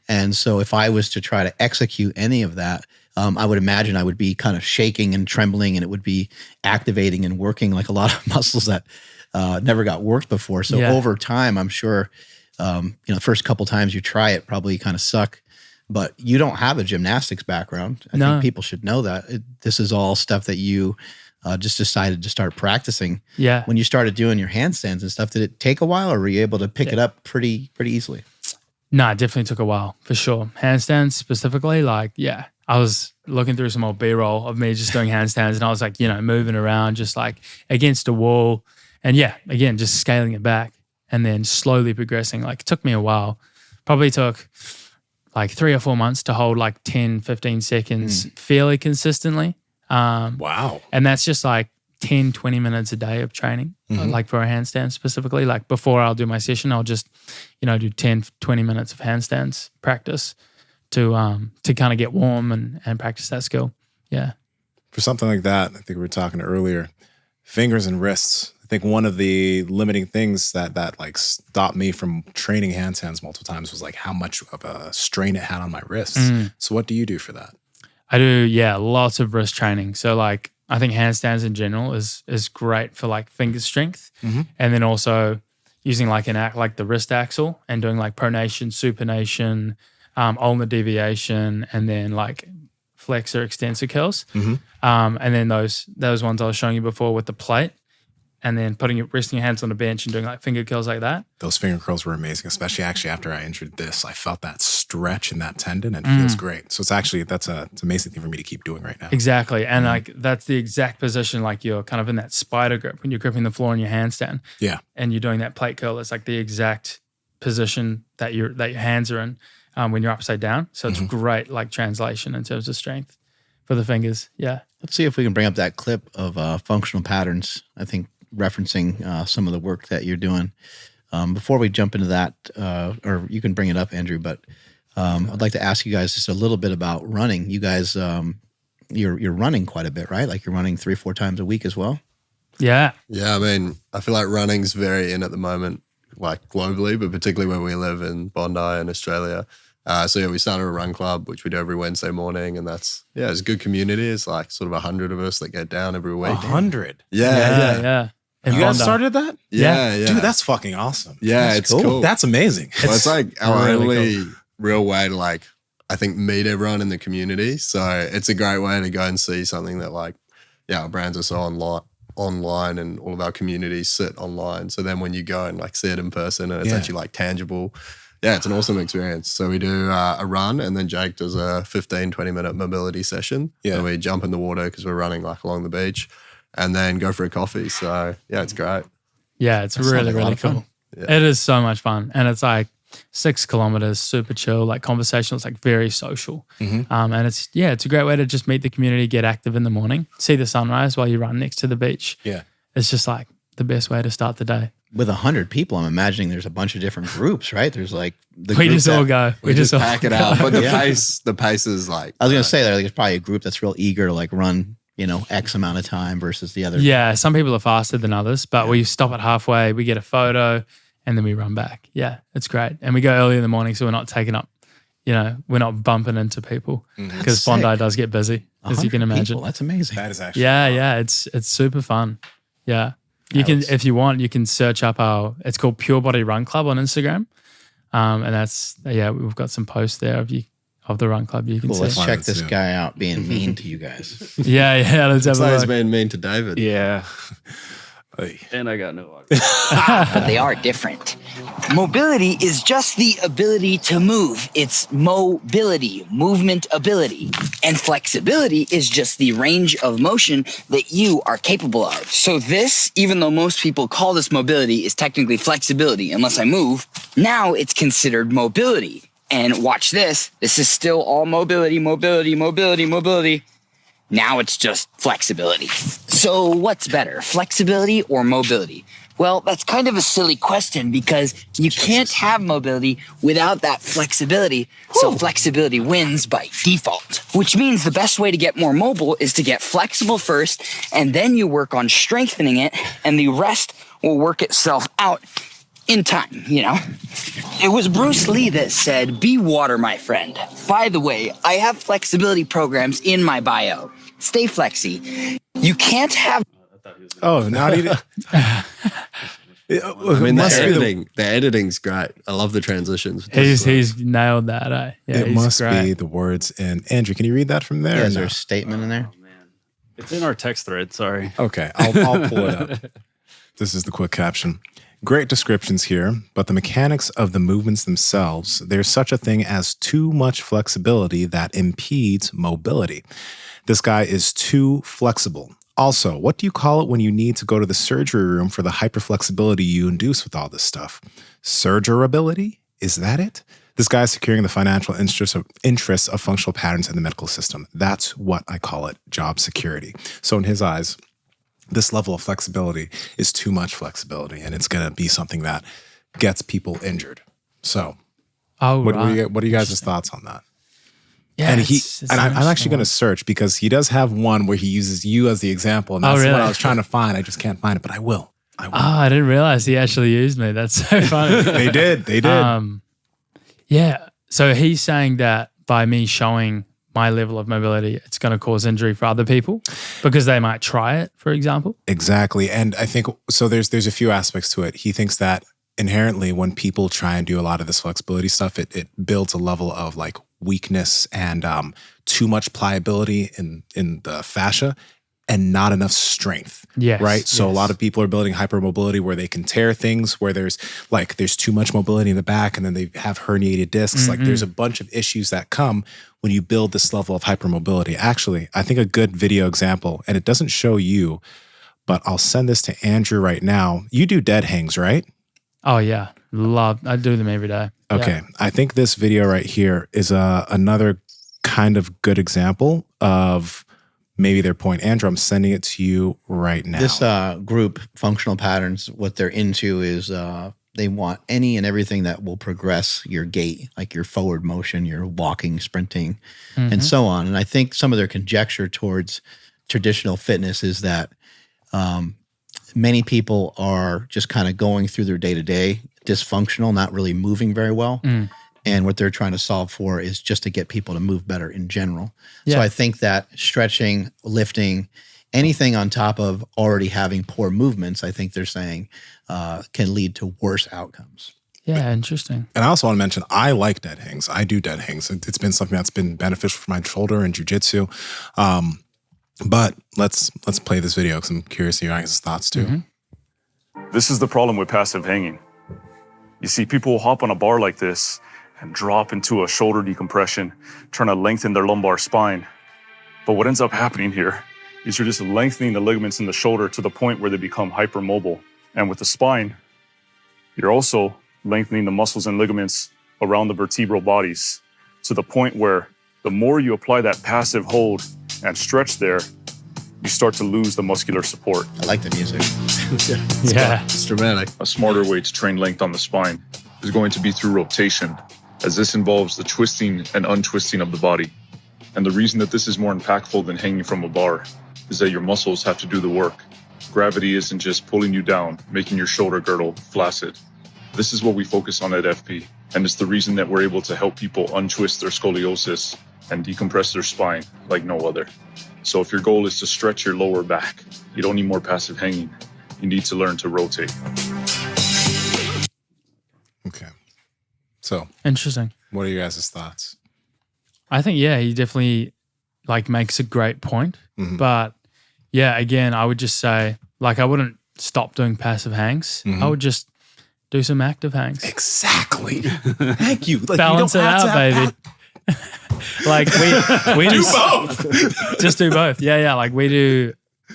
And so if I was to try to execute any of that, I would imagine I would be kind of shaking and trembling, and it would be activating and working like a lot of muscles that never got worked before. So over time, I'm sure, the first couple times you try it probably kind of suck, but you don't have a gymnastics background. I think people should know that. This is all stuff that you just decided to start practicing. Yeah. When you started doing your handstands and stuff, did it take a while, or were you able to pick it up pretty easily? No, it definitely took a while for sure. Handstands specifically, I was looking through some old B-roll of me just doing handstands, and I was like, moving around just like against a wall, and again, just scaling it back and then slowly progressing. Like it took me a while. Probably took like 3 or 4 months to hold like 10, 15 seconds fairly consistently. Wow. And that's just like 10, 20 minutes a day of training, like for a handstand specifically. Like before I'll do my session, I'll just, do 10, 20 minutes of handstands practice to kind of get warm and practice that skill. Yeah. For something like that, I think we were talking earlier, fingers and wrists. I think one of the limiting things that like stopped me from training handstands multiple times was like how much of a strain it had on my wrists. So what do you do for that? I do, lots of wrist training. So like, I think handstands in general is great for like finger strength, and then also using like like the wrist axle and doing like pronation, supination, ulnar deviation, and then like flexor extensor curls, and then those ones I was showing you before with the plate, and then resting your hands on the bench and doing like finger curls like that. Those finger curls were amazing, especially actually after I injured this. I felt that stretch in that tendon, and it feels great. So it's an amazing thing for me to keep doing right now. Exactly. And like that's the exact position, like you're kind of in that spider grip when you're gripping the floor in your handstand. Yeah. And you're doing that plate curl. It's like the exact position that your hands are in when you're upside down. So it's great like translation in terms of strength for the fingers. Yeah. Let's see if we can bring up that clip of functional patterns. I think referencing some of the work that you're doing. Before we jump into that, or you can bring it up, Andrew, but I'd like to ask you guys just a little bit about running. You guys, you're running quite a bit, right? Like you're running 3-4 times a week as well? Yeah. Yeah, I mean, I feel like running's very in at the moment, like globally, but particularly where we live in Bondi in Australia. So we started a run club, which we do every Wednesday morning, and it's a good community. It's like sort of 100 of us that get down every week. 100? Yeah. You guys started that? Yeah. Dude, that's fucking awesome. Yeah, it's cool. That's amazing. Well, it's like our only real way to like, I think, meet everyone in the community. So it's a great way to go and see something that like, our brands are so online and all of our communities sit online. So then when you go and like see it in person and it's actually like tangible, it's an awesome experience. So we do a run, and then Jake does a 15-20 minute mobility session. Yeah. And we jump in the water because we're running like along the beach, and then go for a coffee. So it's great. Yeah, it's really cool. Yeah. It is so much fun. And it's like 6 kilometers, super chill, like conversational. It's like very social. And it's a great way to just meet the community, get active in the morning, see the sunrise while you run next to the beach. Yeah. It's just like the best way to start the day. With 100 people, I'm imagining there's a bunch of different groups, right? There's like we just all go. We just pack it out. But the pace is like, I was going to say there's probably a group that's real eager to like run, X amount of time versus the other. Yeah, some people are faster than others, but we stop at halfway, we get a photo, and then we run back. Yeah, it's great. And we go early in the morning, so we're not taking up, we're not bumping into people because Bondi does get busy, as you can imagine. People, that's amazing. That is actually it's super fun. Yeah. You can, if you want, you can search up it's called Pure Body Run Club on Instagram. And that's, we've got some posts there of of the run club. You can see. Let's check this guy out being mean to you guys. Yeah. Let's have a look. Being mean to David. Yeah. And I got no. They are different. Mobility is just the ability to move. It's mobility, movement ability. And flexibility is just the range of motion that you are capable of. So this, even though most people call this mobility, is technically flexibility unless I move. Now it's considered mobility. And watch this. This is still all mobility, mobility, mobility, mobility. Now it's just flexibility. So what's better, flexibility or mobility? Well, that's kind of a silly question because you can't have mobility without that flexibility. So flexibility wins by default, which means the best way to get more mobile is to get flexible first, and then you work on strengthening it, and the rest will work itself out in time, you know? It was Bruce Lee that said, "Be water, my friend." By the way, I have flexibility programs in my bio. Stay flexy. You can't have... Oh, now he did. I mean, the editing's great. I love the transitions. He's nailed that. Yeah, it must be the words. And Andrew, can you read that from there? Is there a statement in there? Oh, man. It's in our text thread. Sorry. Okay, I'll pull it up. This is the quick caption. Great descriptions here, but the mechanics of the movements themselves, there's such a thing as too much flexibility that impedes mobility. This guy is too flexible. Also, what do you call it when you need to go to the surgery room for the hyperflexibility you induce with all this stuff? Surgerability? Is that it? This guy is securing the financial interests of functional patterns in the medical system. That's what I call it, job security. So in his eyes, this level of flexibility is too much flexibility, and it's going to be something that gets people injured. So what are you guys' thoughts on that? Yeah, and I'm actually going to search because he does have one where he uses you as the example, and that's what I was trying to find. I just can't find it, but I will. I didn't realize he actually used me. That's so funny. They did. Yeah. So he's saying that by me showing my level of mobility, it's going to cause injury for other people because they might try it, for example. Exactly. And I think, so there's a few aspects to it. He thinks that inherently when people try and do a lot of this flexibility stuff, it builds a level of like weakness and too much pliability in the fascia and not enough strength. Yes. Right. So a lot of people are building hypermobility where they can tear things, where there's too much mobility in the back and then they have herniated discs. Mm-hmm. Like there's a bunch of issues that come when you build this level of hypermobility. Actually, I think a good video example, and it doesn't show you, but I'll send this to Andrew right now. You do dead hangs, right? Oh yeah. I do them every day. Okay. Yeah. I think this video right here is another kind of good example of maybe their point. Andrew, I'm sending it to you right now. This group, Functional Patterns, what they're into is they want any and everything that will progress your gait, like your forward motion, your walking, sprinting, and so on. And I think some of their conjecture towards traditional fitness is that many people are just kind of going through their day-to-day dysfunctional, not really moving very well. And what they're trying to solve for is just to get people to move better in general. Yeah. So I think that stretching, lifting, anything on top of already having poor movements, I think they're saying can lead to worse outcomes. Yeah, interesting. And I also want to mention, I like dead hangs. I do dead hangs. It's been something that's been beneficial for my shoulder and jiu-jitsu. But let's play this video because I'm curious to hear your guys' thoughts too. This is the problem with passive hanging. You see, people will hop on a bar like this and drop into a shoulder decompression, trying to lengthen their lumbar spine. But what ends up happening here is you're just lengthening the ligaments in the shoulder to the point where they become hypermobile. And with the spine, you're also lengthening the muscles and ligaments around the vertebral bodies to the point where the more you apply that passive hold and stretch there, you start to lose the muscular support. I like the music. It's dramatic. A smarter way to train length on the spine is going to be through rotation, as this involves the twisting and untwisting of the body. And the reason that this is more impactful than hanging from a bar is that your muscles have to do the work. Gravity isn't just pulling you down, making your shoulder girdle flaccid. This is what we focus on at FP, and it's the reason that we're able to help people untwist their scoliosis and decompress their spine like no other. So if your goal is to stretch your lower back, you don't need more passive hanging. You need to learn to rotate. Okay. So interesting. What are your guys' thoughts? I think, yeah, he definitely like makes a great point. But yeah, again, I would just say like I wouldn't stop doing passive hangs. I would just do some active hangs. Exactly. Thank you. Like, balance you don't it have out, to baby. Like we do just, both. Just do both. Yeah. Like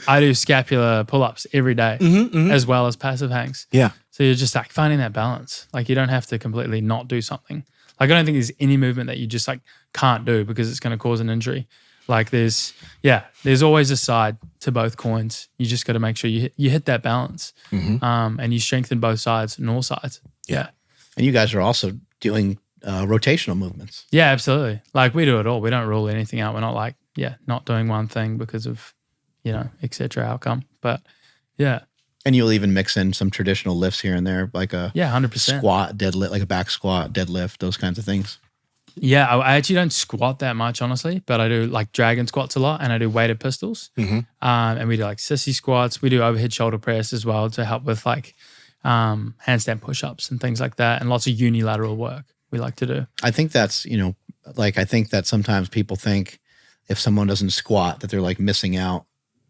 I do scapular pull-ups every day as well as passive hangs. Yeah. So you're just like finding that balance. Like you don't have to completely not do something. Like I don't think there's any movement that you just like can't do because it's going to cause an injury. Like there's always a side to both coins. You just got to make sure you hit that balance and you strengthen both sides and all sides. Yeah. And you guys are also doing rotational movements. Yeah, absolutely. Like we do it all. We don't rule anything out. We're not like, not doing one thing because of, et cetera outcome. But yeah. And you'll even mix in some traditional lifts here and there, like a 100% squat, deadlift, like a back squat, deadlift, those kinds of things. Yeah, I actually don't squat that much, honestly, but I do like dragon squats a lot and I do weighted pistols. And we do like sissy squats. We do overhead shoulder press as well to help with like handstand push-ups and things like that, and lots of unilateral work we like to do. I think that's, I think that sometimes people think if someone doesn't squat that they're like missing out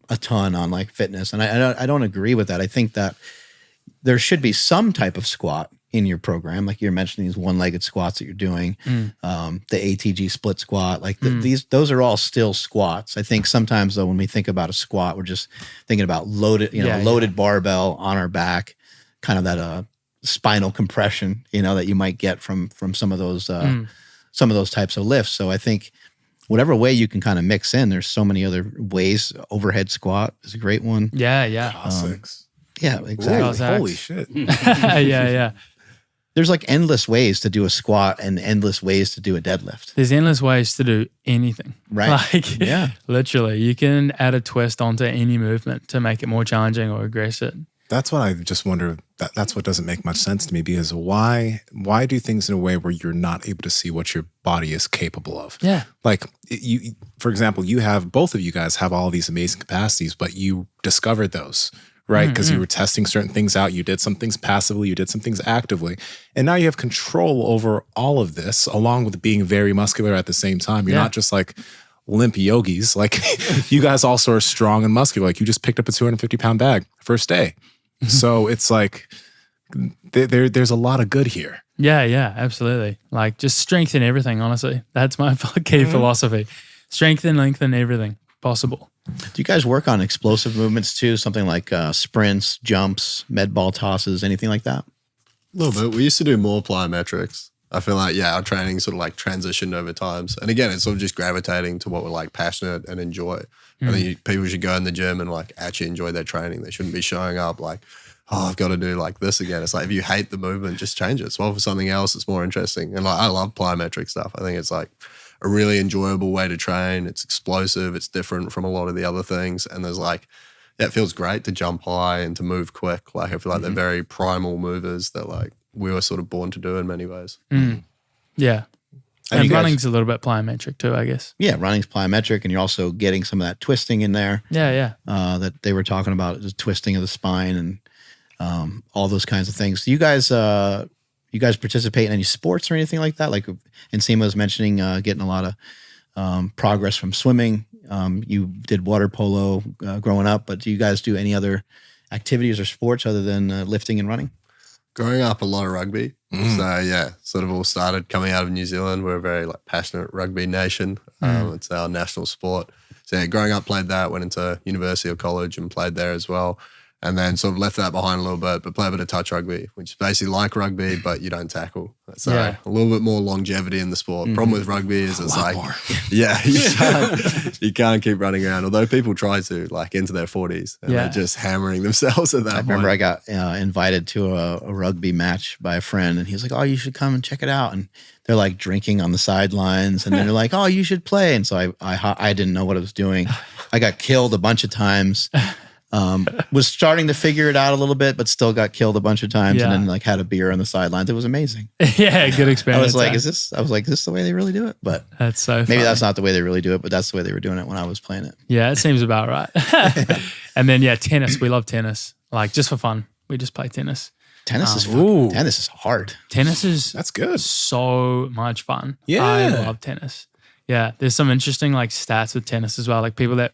a ton on like fitness. And I don't agree with that. I think that there should be some type of squat in your program. Like you're mentioning these one-legged squats that you're doing, the ATG split squat, like those are all still squats. I think sometimes though, when we think about a squat, we're just thinking about loaded barbell on our back, kind of that spinal compression, that you might get from some of those types of lifts. So I think whatever way you can kind of mix in, there's so many other ways. Overhead squat is a great one. Yeah. Classics. Yeah, exactly. Holy shit. Yeah. There's like endless ways to do a squat and endless ways to do a deadlift. There's endless ways to do anything. Right. Like, literally, you can add a twist onto any movement to make it more challenging or regress it. That's what I just wonder. That's what doesn't make much sense to me, because why do things in a way where you're not able to see what your body is capable of? Yeah. Like you, for example, both of you guys have all these amazing capacities, but you discovered those, right? Because you were testing certain things out. You did some things passively, you did some things actively. And now you have control over all of this, along with being very muscular at the same time. You're not just like limp yogis. Like you guys also are strong and muscular. Like you just picked up a 250-pound bag first day. So it's like there's a lot of good here. Yeah, absolutely. Like just strengthen everything, honestly. That's my key philosophy. Strengthen, lengthen everything possible. Do you guys work on explosive movements too? Something like sprints, jumps, med ball tosses, anything like that? A little bit. We used to do more plyometrics. I feel like, our training sort of like transitioned over times. And again, it's sort of just gravitating to what we're like passionate and enjoy. I think people should go in the gym and like actually enjoy their training. They shouldn't be showing up like, I've got to do like this again. It's like, if you hate the movement, just change it. Swap for something else that's more interesting. And like, I love plyometric stuff. I think it's like a really enjoyable way to train. It's explosive. It's different from a lot of the other things. And there's like, it feels great to jump high and to move quick. Like I feel like they're very primal movers that like we were sort of born to do in many ways. Yeah. And running's a little bit plyometric too, I guess. Yeah, running's plyometric, and you're also getting some of that twisting in there. Yeah. That they were talking about, the twisting of the spine and all those kinds of things. Do you guys participate in any sports or anything like that? Like Nsima was mentioning, getting a lot of progress from swimming. You did water polo growing up, but do you guys do any other activities or sports other than lifting and running? Growing up, a lot of rugby. So sort of all started coming out of New Zealand. We're a very like passionate rugby nation. It's our national sport. So growing up, played that, went into university or college and played there as well. And then sort of left that behind a little bit, but play a bit of touch rugby, which is basically like rugby, but you don't tackle. So a little bit more longevity in the sport. Problem with rugby is it's like, you can't keep running around. Although people try to, like into their 40s, and they're just hammering themselves at that point. I remember I got invited to a rugby match by a friend, and he was like, "Oh, you should come and check it out." And they're like drinking on the sidelines, and then they're like, "Oh, you should play." And so I didn't know what I was doing. I got killed a bunch of times. Was starting to figure it out a little bit, but still got killed a bunch of times, and then like had a beer on the sidelines. It was amazing. Good experience. I was like, is this the way they really do it? But that's so maybe funny. That's not the way they really do it, but that's the way they were doing it when I was playing it. Yeah, it seems about right. And then tennis. We love tennis. Like just for fun, we just play tennis. Tennis is fun. Tennis is hard. Tennis is that's good. So much fun. Yeah, I love tennis. Yeah, there's some interesting like stats with tennis as well. Like people that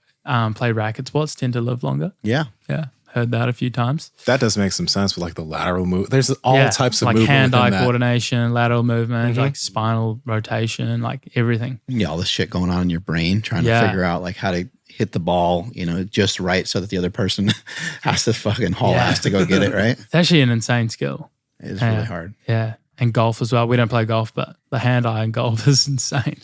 play racket sports tend to live longer. Yeah. Yeah, heard that a few times. That does make some sense with like the lateral move. There's all types of like movement, hand-eye coordination, lateral movement, like spinal rotation, like everything. Yeah, all this shit going on in your brain, trying to figure out like how to hit the ball, just right so that the other person has to fucking haul ass to go get it, right? It's actually an insane skill. It's really hard. Yeah, and golf as well. We don't play golf, but the hand-eye in golf is insane.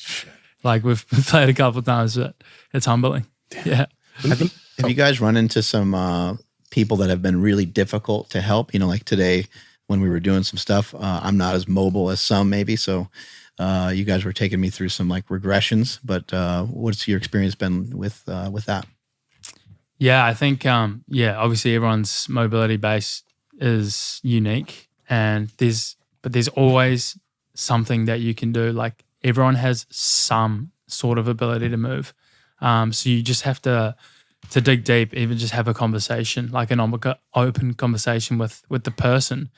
Like we've played a couple of times, but it's humbling. Yeah. Have you guys run into some people that have been really difficult to help? Like today when we were doing some stuff, I'm not as mobile as some maybe. So you guys were taking me through some like regressions, but what's your experience been with that? Yeah, I think, obviously everyone's mobility base is unique and there's always something that you can do. Like everyone has some sort of ability to move. So you just have to dig deep, even just have a conversation, like an open conversation with the person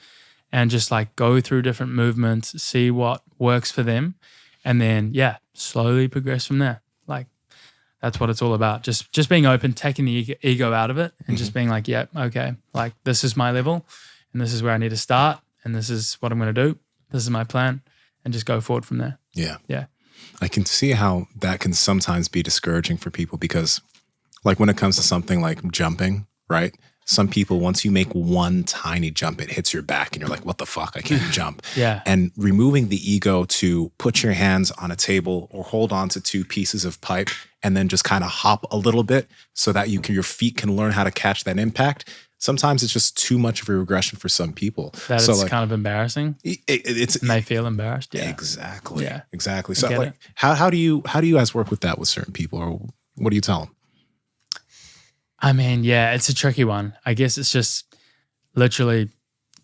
and just like go through different movements, see what works for them. And then, slowly progress from there. Like that's what it's all about. Just being open, taking the ego out of it and just being like, okay, like this is my level and this is where I need to start and this is what I'm going to do. This is my plan and just go forward from there. Yeah. Yeah. I can see how that can sometimes be discouraging for people because like when it comes to something like jumping, right? Some people, once you make one tiny jump, it hits your back and you're like, what the fuck? I can't jump. Yeah. And removing the ego to put your hands on a table or hold on to two pieces of pipe and then just kind of hop a little bit so that your feet can learn how to catch that impact. Sometimes it's just too much of a regression for some people. That so it's like, kind of embarrassing. It's and they feel embarrassed. Yeah. Exactly. Yeah. Exactly. So like, how do you guys work with that with certain people, or what do you tell them? I mean, it's a tricky one. I guess it's just literally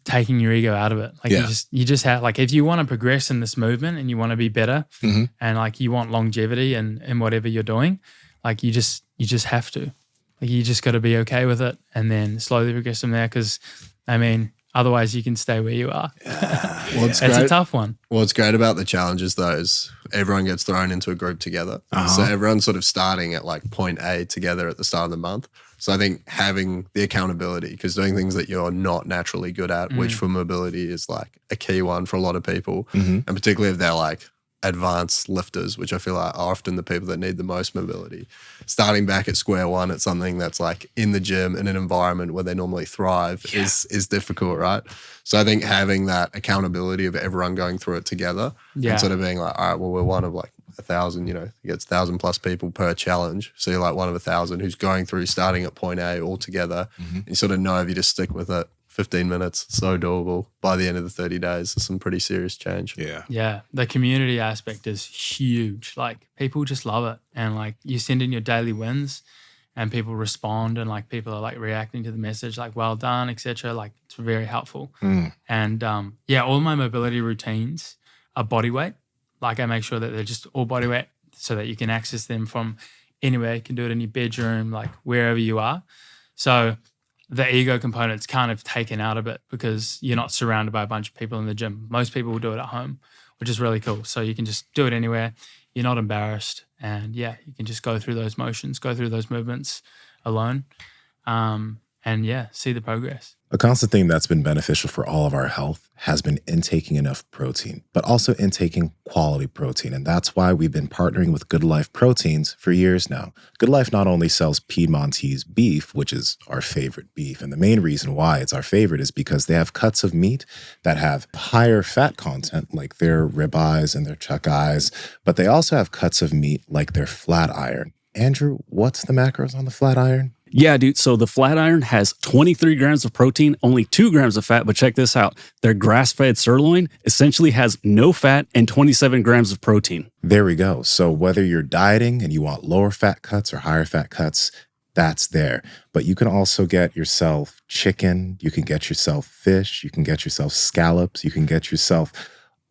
taking your ego out of it. Like you just have, like, if you want to progress in this movement and you want to be better and like you want longevity in whatever you're doing, like you just have to. Like you just got to be okay with it and then slowly progress from there. Because I mean, otherwise you can stay where you are. Well, it's a tough one. What's great about the challenges though is everyone gets thrown into a group together. So everyone's sort of starting at like point A together at the start of the month. So I think having the accountability, because doing things that you're not naturally good at, which for mobility is like a key one for a lot of people, and particularly if they're like advanced lifters, which I feel like are often the people that need the most mobility. Starting back at square one at something that's like in the gym in an environment where they normally thrive is difficult, right? So I think having that accountability of everyone going through it together and sort of being like, all right, well, we're one of like 1,000, it gets 1,000+ people per challenge. So you're like one of 1,000 who's going through starting at point A all together. And you sort of know if you just stick with it, 15 minutes, so doable. By the end of the 30 days, there's some pretty serious change. Yeah. The community aspect is huge. Like people just love it. And like you send in your daily wins and people respond and like people are like reacting to the message, like well done, etc. Like it's very helpful. And all my mobility routines are body weight. Like I make sure that they're just all body weight so that you can access them from anywhere. You can do it in your bedroom, like wherever you are. So the ego component's kind of taken out of it because you're not surrounded by a bunch of people in the gym. Most people will do it at home, which is really cool. So you can just do it anywhere. You're not embarrassed. And you can just go through those motions, go through those movements alone. See the progress. A constant thing that's been beneficial for all of our health has been intaking enough protein, but also intaking quality protein. And that's why we've been partnering with Good Life Proteins for years now. Good Life not only sells Piedmontese beef, which is our favorite beef, and the main reason why it's our favorite is because they have cuts of meat that have higher fat content, like their ribeyes and their chuck eyes, but they also have cuts of meat like their flat iron. Andrew, what's the macros on the flat iron? Yeah, dude. So the flat iron has 23 grams of protein, only 2 grams of fat. But check this out. Their grass-fed sirloin essentially has no fat and 27 grams of protein. There we go. So whether you're dieting and you want lower fat cuts or higher fat cuts, that's there. But you can also get yourself chicken. You can get yourself fish. You can get yourself scallops. You can get yourself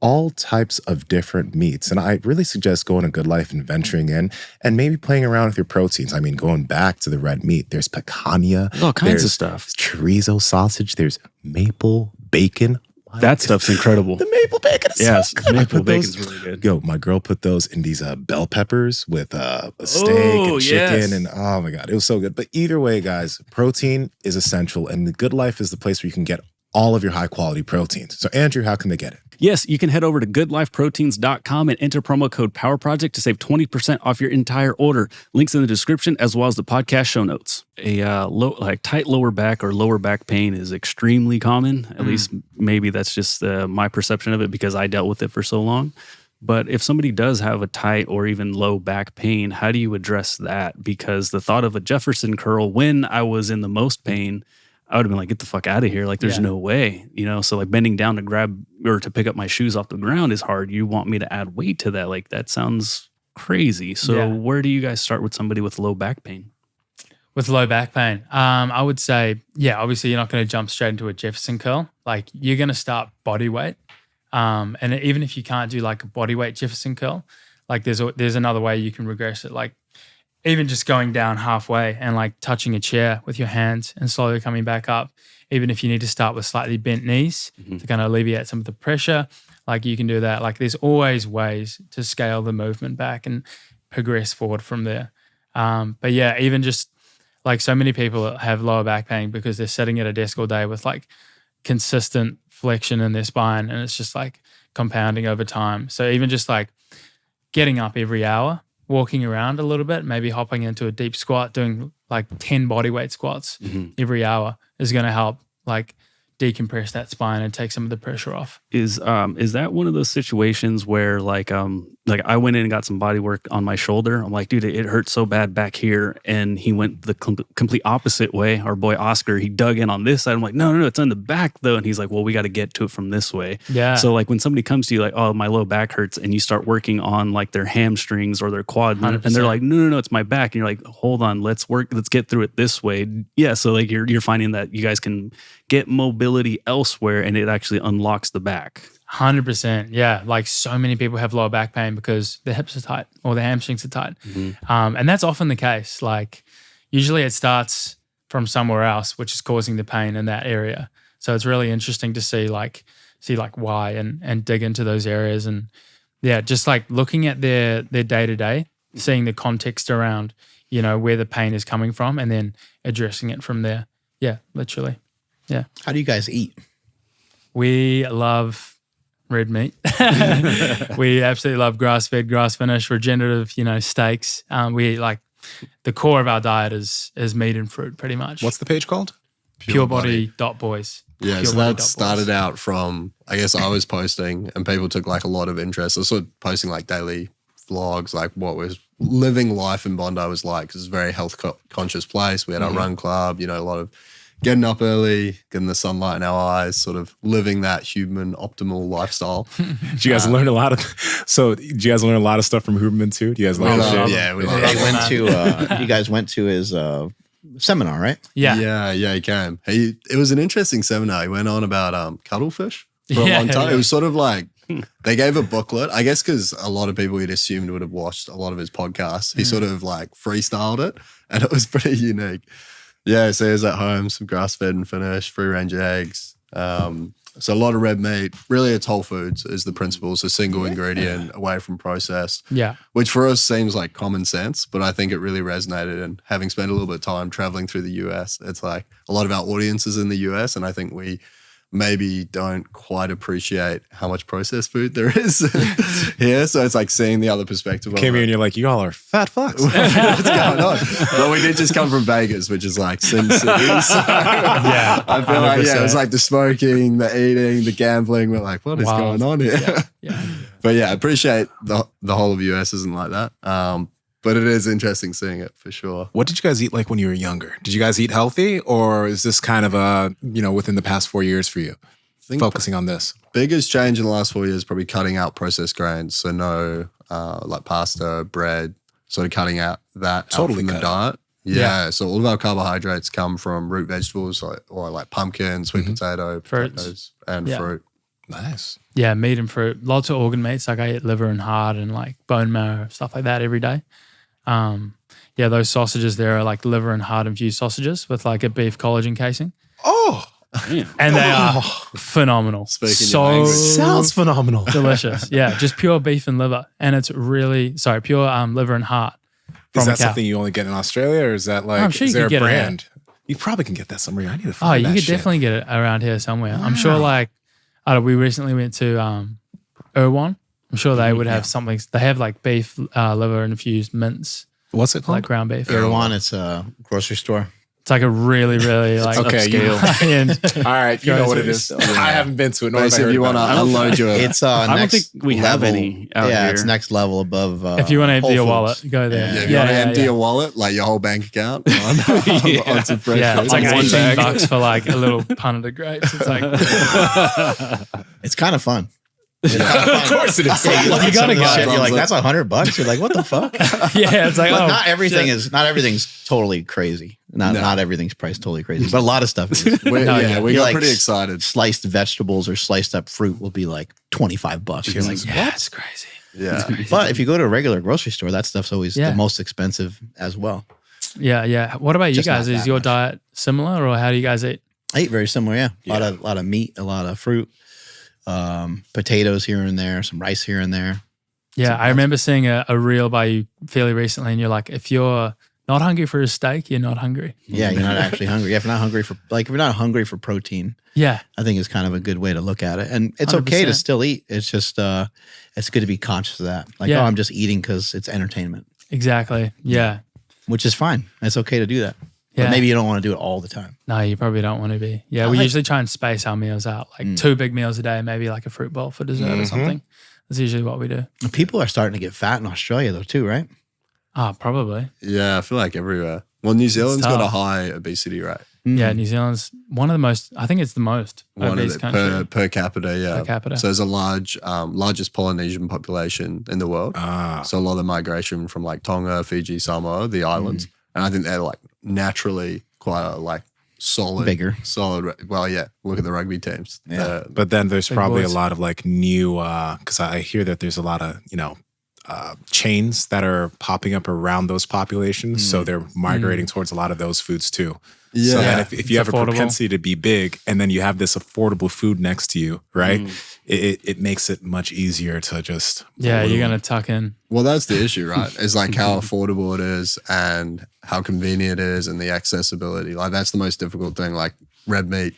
all types of different meats. And I really suggest going to Good Life and venturing in and maybe playing around with your proteins. I mean, going back to the red meat, there's picanha. All kinds of stuff. Chorizo sausage. There's maple bacon. That stuff's incredible. The maple bacon is so good. Maple bacon's really good. Yo, my girl put those in these bell peppers with a steak and chicken, and oh my God, it was so good. But either way, guys, protein is essential, and the Good Life is the place where you can get all of your high quality proteins. So Andrew, how can they get it? Yes, you can head over to goodlifeproteins.com and enter promo code PowerProject to save 20% off your entire order. Links in the description as well as the podcast show notes. A tight lower back or lower back pain is extremely common. At least maybe that's just my perception of it because I dealt with it for so long. But if somebody does have a tight or even low back pain, how do you address that? Because the thought of a Jefferson curl when I was in the most pain, I would have been like, get the fuck out of here. Like, there's no way, So like bending down to grab or to pick up my shoes off the ground is hard. You want me to add weight to that. Like, that sounds crazy. So where do you guys start with somebody with low back pain? With low back pain, I would say, obviously you're not going to jump straight into a Jefferson curl. Like, you're going to start body weight. And even if you can't do like a body weight Jefferson curl, like there's another way you can regress it. Like, even just going down halfway and like touching a chair with your hands and slowly coming back up, even if you need to start with slightly bent knees to kind of alleviate some of the pressure, like you can do that. Like, there's always ways to scale the movement back and progress forward from there. But yeah, even just like so many people have lower back pain because they're sitting at a desk all day with like consistent flexion in their spine, and it's just like compounding over time. So even just like getting up every hour, walking around a little bit, maybe hopping into a deep squat, doing like 10 bodyweight squats every hour is going to help like decompress that spine and take some of the pressure off. Is that one of those situations where like I went in and got some body work on my shoulder. I'm like, dude, it hurts so bad back here. And he went the complete opposite way. Our boy Oscar, he dug in on this side. I'm like, no, it's on the back though. And he's like, well, we got to get to it from this way. Yeah. So like when somebody comes to you like, oh, my low back hurts, and you start working on like their hamstrings or their quad, 100%. And they're like, no, it's my back. And you're like, hold on, let's get through it this way. Yeah. So like you're finding that you guys can get mobility elsewhere and it actually unlocks the back. 100%. Yeah. Like so many people have lower back pain because their hips are tight or their hamstrings are tight. And that's often the case. Like usually it starts from somewhere else, which is causing the pain in that area. So it's really interesting to see why and dig into those areas. And yeah, just like looking at their day-to-day, seeing the context around, where the pain is coming from and then addressing it from there. Yeah, literally. Yeah. How do you guys eat? We love red meat. We absolutely love grass-fed, grass-finished, regenerative, steaks. We eat like the core of our diet is meat and fruit pretty much. What's the page called? Purebody.boys. Yeah, so that started out from, I guess I was posting and people took like a lot of interest. I was sort of posting like daily vlogs, like what was living life in Bondi was like, because it's a very health conscious place. We had our run club, a lot of getting up early, getting the sunlight in our eyes, sort of living that human optimal lifestyle. Did you guys learn a lot of stuff from Huberman too? Do you guys learn shit? Yeah, we you guys went to his seminar, right? Yeah. He came. It was an interesting seminar. He went on about cuttlefish for a long time. It was sort of like, they gave a booklet, I guess, because a lot of people you'd assumed would have watched a lot of his podcasts. He sort of like freestyled it, and it was pretty unique. Yeah, so he was at home, some grass-fed and finished, free-range eggs. So a lot of red meat. Really, it's whole foods is the principle. So single ingredient, away from processed. Yeah. Which for us seems like common sense, but I think it really resonated. And having spent a little bit of time traveling through the US, it's like a lot of our audience is in the US, and I think we maybe don't quite appreciate how much processed food there is here. So it's like seeing the other perspective. Came here and you're like, you all are fat fucks. What's going on? Well, we did just come from Vegas, which is like Sin City. So yeah, I feel 100%. Like, it was like the smoking, the eating, the gambling. We're like, what is going on here? Yeah. But yeah, I appreciate the whole of US isn't like that. But it is interesting seeing it for sure. What did you guys eat like when you were younger? Did you guys eat healthy, or is this kind of within the past 4 years for you? Focusing on this. Biggest change in the last 4 years, probably cutting out processed grains. So no like pasta, bread, sort of cutting out that out from the diet. Yeah. So all of our carbohydrates come from root vegetables or like pumpkin, sweet potato, potatoes, and fruit. Nice. Yeah, meat and fruit. Lots of organ meats. Like I eat liver and heart and like bone marrow, stuff like that every day. Those sausages there are like liver and heart infused sausages with like a beef collagen casing. Oh, And they are phenomenal. Sounds phenomenal. Delicious. Yeah, just pure beef and liver. And it's really, pure liver and heart. Is that something you only get in Australia, or is that like, I'm sure is there a get brand? You probably can get that somewhere. I need to find that you could shit. definitely get it around here somewhere. I'm sure we recently went to Erewhon. I'm sure they would have something. They have like beef, liver infused mince. What's it called? Like ground beef. Erewhon, it's a grocery store. It's like a really, really like upscale. high-end. All right, you know what it is. I haven't been to it. Basically, if you want to unload your... It's I don't think we have any out here. It's next level above if you want to empty your wallet, go there. Yeah, if you want to empty your wallet, like your whole bank account on some fresh it's like $18 for like a little punnet of grapes. It's like... It's kind of fun. Of course it is. You gotta go. Shit, You're like, that's $100. You're like, what the fuck? Yeah, it's like, but not everything's totally crazy. Not everything's priced totally crazy, but a lot of stuff is. We got pretty excited. Sliced vegetables or sliced up fruit will be like $25. You're like, what? That's crazy. Yeah. But if you go to a regular grocery store, that stuff's always the most expensive as well. Yeah. What about you guys? Is your diet similar, or how do you guys eat? I eat very similar, yeah. A lot of meat, a lot of fruit. Potatoes here and there, some rice here and there. Yeah, I remember seeing a reel by you fairly recently, and you're like, if you're not hungry for a steak, you're not hungry. Yeah, you're not actually hungry. Yeah, if you're not hungry for protein, yeah, I think it's kind of a good way to look at it. And it's 100%. Okay to still eat. It's just it's good to be conscious of that. Like, I'm just eating because it's entertainment. Exactly. Yeah, which is fine. It's okay to do that. Yeah. But maybe you don't want to do it all the time. No, you probably don't want to be. Yeah, we usually try and space our meals out, like 2 big meals a day, maybe like a fruit bowl for dessert or something. That's usually what we do. People are starting to get fat in Australia though too, right? Probably. Yeah, I feel like everywhere. Well, New Zealand's got a high obesity rate. Yeah, New Zealand's one of the most, I think it's the most obese country. Per capita, yeah. Per capita. So there's a largest Polynesian population in the world. So a lot of the migration from like Tonga, Fiji, Samoa, the islands. And I think they're like naturally quite like bigger. Well, yeah, look at the rugby teams. Yeah. But then there's probably a lot of like new, because I hear that there's a lot of, chains that are popping up around those populations. So they're migrating towards a lot of those foods too. Yeah. So then if you have affordable. A propensity to be big and then you have this affordable food next to you, right? It makes it much easier to just you're going to tuck in. Well, that's the issue, right? It's like how affordable it is and how convenient it is and the accessibility. Like that's the most difficult thing. Like red meat,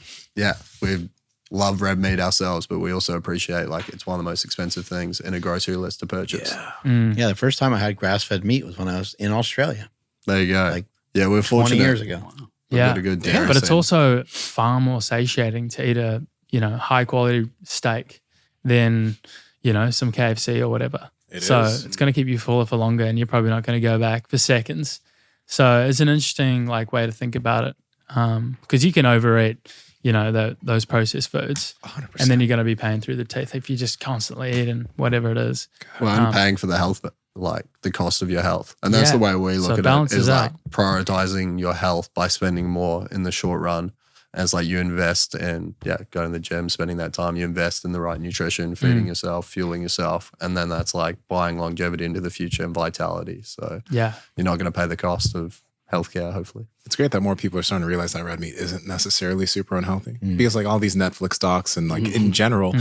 we love red meat ourselves, but we also appreciate like it's one of the most expensive things in a grocery list to purchase. Yeah, the first time I had grass-fed meat was when I was in Australia. There you go. Like we're fortunate. 20 years ago. Yeah, but it's scene. Also far more satiating to eat a high quality steak than some KFC or whatever. It's going to keep you fuller for longer, and you're probably not going to go back for seconds. So it's an interesting way to think about it, because you can overeat those processed foods, 100%. and then you're going to be paying through the teeth if you just constantly eating whatever it is. Well, I'm paying for the health, but like the cost of your health. And that's the way we look at it is like prioritizing your health by spending more in the short run. As like you invest in, going to the gym, spending that time, you invest in the right nutrition, feeding yourself, fueling yourself. And then that's like buying longevity into the future and vitality. So you're not going to pay the cost of healthcare, hopefully. It's great that more people are starting to realize that red meat isn't necessarily super unhealthy because like all these Netflix docs and like in general,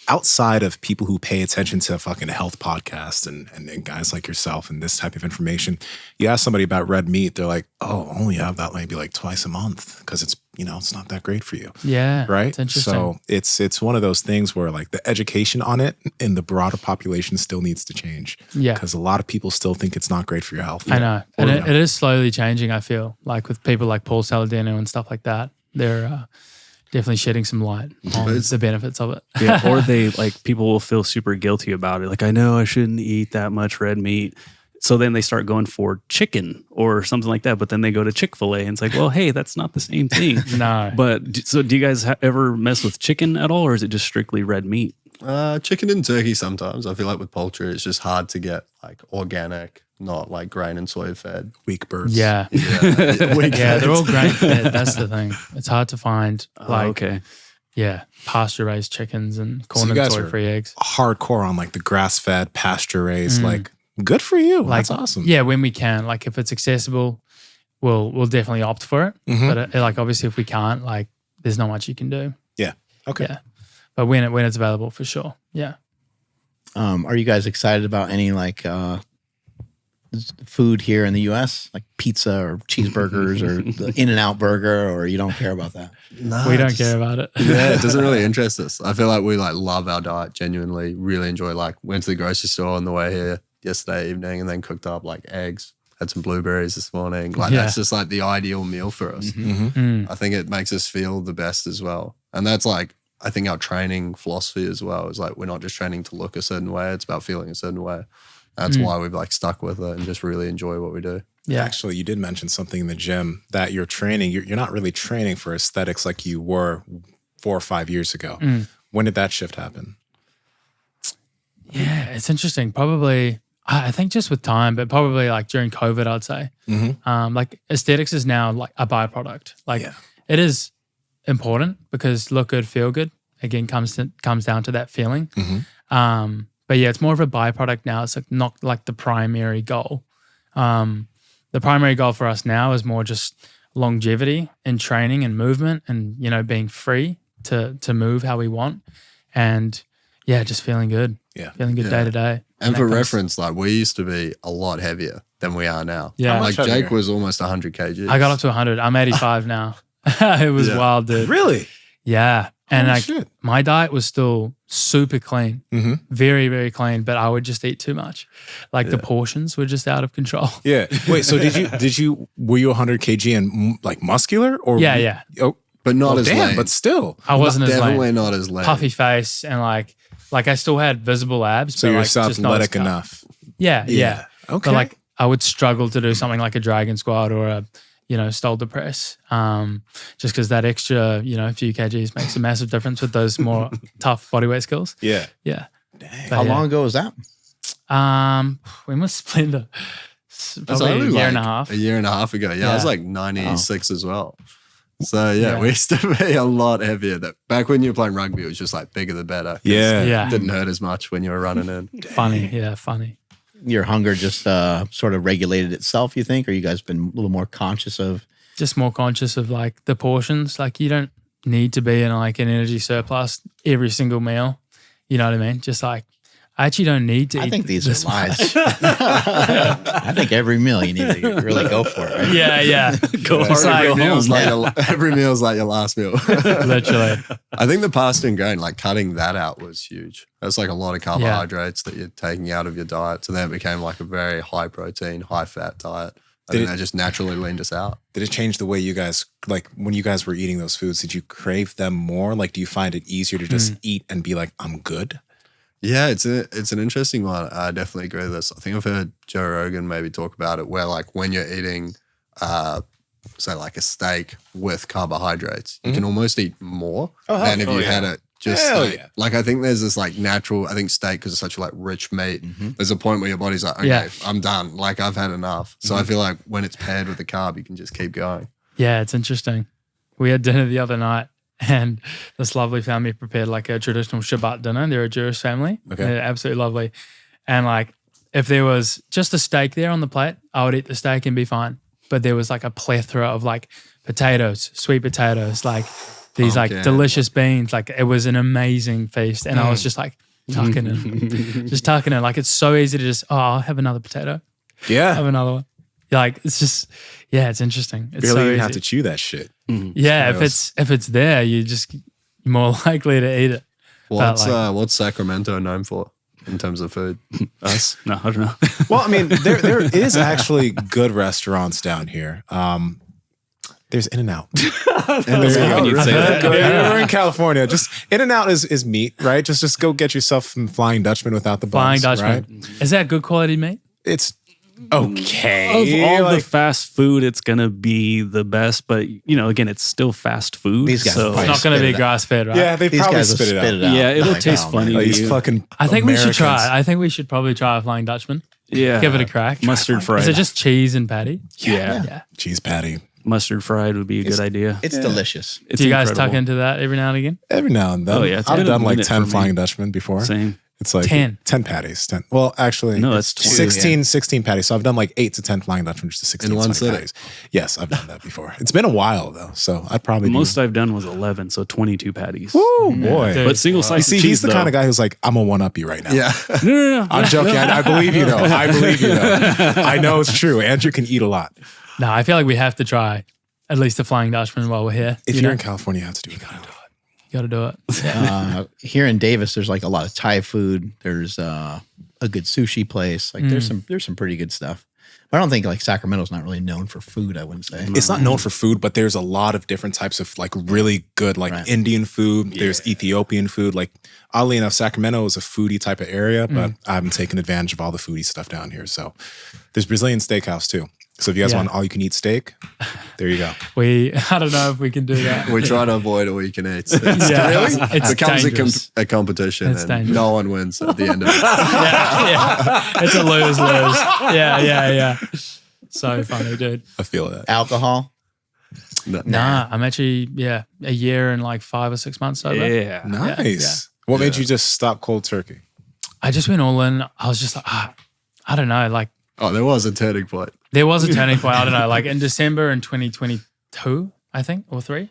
outside of people who pay attention to fucking health podcasts and guys like yourself and this type of information, you ask somebody about red meat, they're like, oh, only have that maybe like twice a month because it's, it's not that great for you. Yeah. Right. It's interesting. So it's one of those things where like the education on it in the broader population still needs to change. Yeah. Because a lot of people still think it's not great for your health. I know. And it is slowly changing, I feel, like with people like Paul Saladino and stuff like that. They're definitely shedding some light on the benefits of it. Yeah. Or they people will feel super guilty about it. Like, I know I shouldn't eat that much red meat. So then they start going for chicken or something like that. But then they go to Chick-fil-A and it's like, well, hey, that's not the same thing. No. But so do you guys ever mess with chicken at all, or is it just strictly red meat? Chicken and turkey sometimes. I feel like with poultry, it's just hard to get like organic, not like grain and soy fed. Weak birds. Yeah. They're all grain fed. That's the thing. It's hard to find pasture raised chickens and corn and soy free eggs. Hardcore on like the grass fed, pasture raised, like good for you. That's awesome. Yeah, when we can, like if it's accessible, we'll definitely opt for it. But like obviously if we can't, like there's not much you can do. Yeah. Okay. Yeah. But when it's available, for sure. Yeah. Are you guys excited about any like food here in the U.S., like pizza or cheeseburgers or the In-N-Out burger, or you don't care about that? No, We don't care about it. Yeah, it doesn't really interest us. I feel like we like love our diet, genuinely, really enjoy, like went to the grocery store on the way here yesterday evening and then cooked up like eggs, had some blueberries this morning. Like that's just like the ideal meal for us. I think it makes us feel the best as well. And that's like, I think our training philosophy as well is like, we're not just training to look a certain way. It's about feeling a certain way. That's why we've like stuck with it and just really enjoy what we do. Yeah. Actually, you did mention something in the gym that you're training. You're not really training for aesthetics like you were 4 or 5 years ago. When did that shift happen? Yeah, it's interesting. Probably, I think just with time, but probably like during COVID, I'd say. Like aesthetics is now like a byproduct. Like it is important because look good, feel good. Again, comes down to that feeling. But yeah, it's more of a byproduct now. It's like not like the primary goal. The primary goal for us now is more just longevity in training and movement, and you know, being free to move how we want, and yeah, just feeling good. Yeah, feeling good day to day. And for reference, like we used to be a lot heavier than we are now. Yeah, like Jake was almost 100 kg. I got up to 100. I'm 85 now. It was wild, dude. Really? Yeah. And like shit. my diet was still super clean, very, very clean, but I would just eat too much. Like the portions were just out of control. Yeah. Wait, so were you 100 kg and like muscular or? Yeah. Oh, but not as lean. But still. I wasn't as Definitely lean. not as lean. Puffy face and like I still had visible abs. So but you're like, just not as athletic cut. enough. Yeah. Okay. But like I would struggle to do something like a dragon squat or a, shoulder press, just because that extra, few kgs makes a massive difference with those more tough bodyweight skills. Yeah. Yeah. How long ago was that? We must spend probably a year and a half. A year and a half ago. Yeah, I was like 96 as well. So yeah, we used to be a lot heavier. That back when you were playing rugby, it was just like bigger the better. Yeah. It didn't hurt as much when you were running in. Funny. Your hunger just sort of regulated itself, you think? Or you guys been a little more conscious of? Just more conscious of like the portions. Like you don't need to be in like an energy surplus every single meal. You know what I mean? Just like, I actually don't need to eat. I think these are lies. I think every meal you need to really go for it. Right? Yeah. Go hard. Every meal is like your last meal. Literally. I think the pasta and grain, like cutting that out was huge. That's like a lot of carbohydrates that you're taking out of your diet. So then it became like a very high protein, high fat diet. I think that just naturally leaned us out. Did it change the way you guys, like when you guys were eating those foods, did you crave them more? Like, do you find it easier to just eat and be like, I'm good? Yeah, it's an interesting one. I definitely agree with this. I think I've heard Joe Rogan maybe talk about it where like when you're eating, say like a steak with carbohydrates, you can almost eat more than if you had it just like I think there's this like natural, I think steak because it's such a like rich meat, there's a point where your body's like, okay, I'm done. Like I've had enough. So I feel like when it's paired with the carb, you can just keep going. Yeah, it's interesting. We had dinner the other night and this lovely family prepared like a traditional Shabbat dinner. They're a Jewish family. Okay. They're absolutely lovely. And like if there was just a steak there on the plate, I would eat the steak and be fine. But there was like a plethora of like potatoes, sweet potatoes, like these delicious beans. Like it was an amazing feast. And I was just like tucking in. Like it's so easy to just, I'll have another potato. Yeah. Have another one. Like it's just, it's interesting. It's barely so even easy. have to chew that shit. Yeah, if it's there, you're more likely to eat it. What's Sacramento known for in terms of food? Us? No, I don't know. Well, I mean, there is actually good restaurants down here. There's In-N-Out. We're in California. Just In-N-Out is meat, right? Just go get yourself some Flying Dutchman without the buns. Flying Dutchman. Right? Is that good quality meat? It's okay. Of all the fast food, it's gonna be the best, but again, it's still fast food. These guys so It's not going to be grass fed, right? Yeah, they These probably guys will spit it out. Yeah, it'll Like, taste oh, funny. man. to These you. fucking I think we should Americans. try it. I think we should probably try a Flying Dutchman. Yeah, Give it a crack. Mustard fried. Is it just cheese and patty? Yeah. cheese patty. Mustard fried would be a good idea. It's delicious. It's Do you guys incredible. tuck into that every now and again? Every now and then. Oh, yeah, it's I've been a done like minute 10 for me. Flying Dutchmen before. Same. It's like 10 patties. 10. Well, actually, no, that's 16 patties. So I've done like 8 to 10 Flying Dutchmans to 16 in one 20 patties. Yes, I've done that before. It's been a while though, so I'd probably most I've done was 11, so 22 patties. Woo, boy! Dude. But single slice. See, he's the kind of guy who's like, I'm gonna one up you right now. Yeah. No. I'm joking. I believe you though. I believe you though. I know it's true. Andrew can eat a lot. No, I feel like we have to try at least a Flying Dutchman while we're here. If you're in California, you have to do it. You got to do it. Here in Davis, there's like a lot of Thai food. There's a good sushi place. Like there's some pretty good stuff. But I don't think like Sacramento's not really known for food, I wouldn't say. It's not known for food, but there's a lot of different types of like really good like Indian food. There's Ethiopian food. Like oddly enough, Sacramento is a foodie type of area, but I haven't taken advantage of all the foodie stuff down here. So there's Brazilian steakhouse too. So if you guys want all you can eat steak, there you go. I don't know if we can do that. We try to avoid all you can eat. It becomes a competition It's and dangerous. no one wins at the end of it. It's a lose-lose. Yeah. So funny, dude. I feel that. Alcohol? Nah, I'm actually, a year and like 5 or 6 months sober. Yeah. Nice. What made you just stop cold turkey? I just went all in. I was just like, I don't know. Like, Oh, there was a turning point. there was a turning point. I don't know. Like in December in 2022, I think, or 3.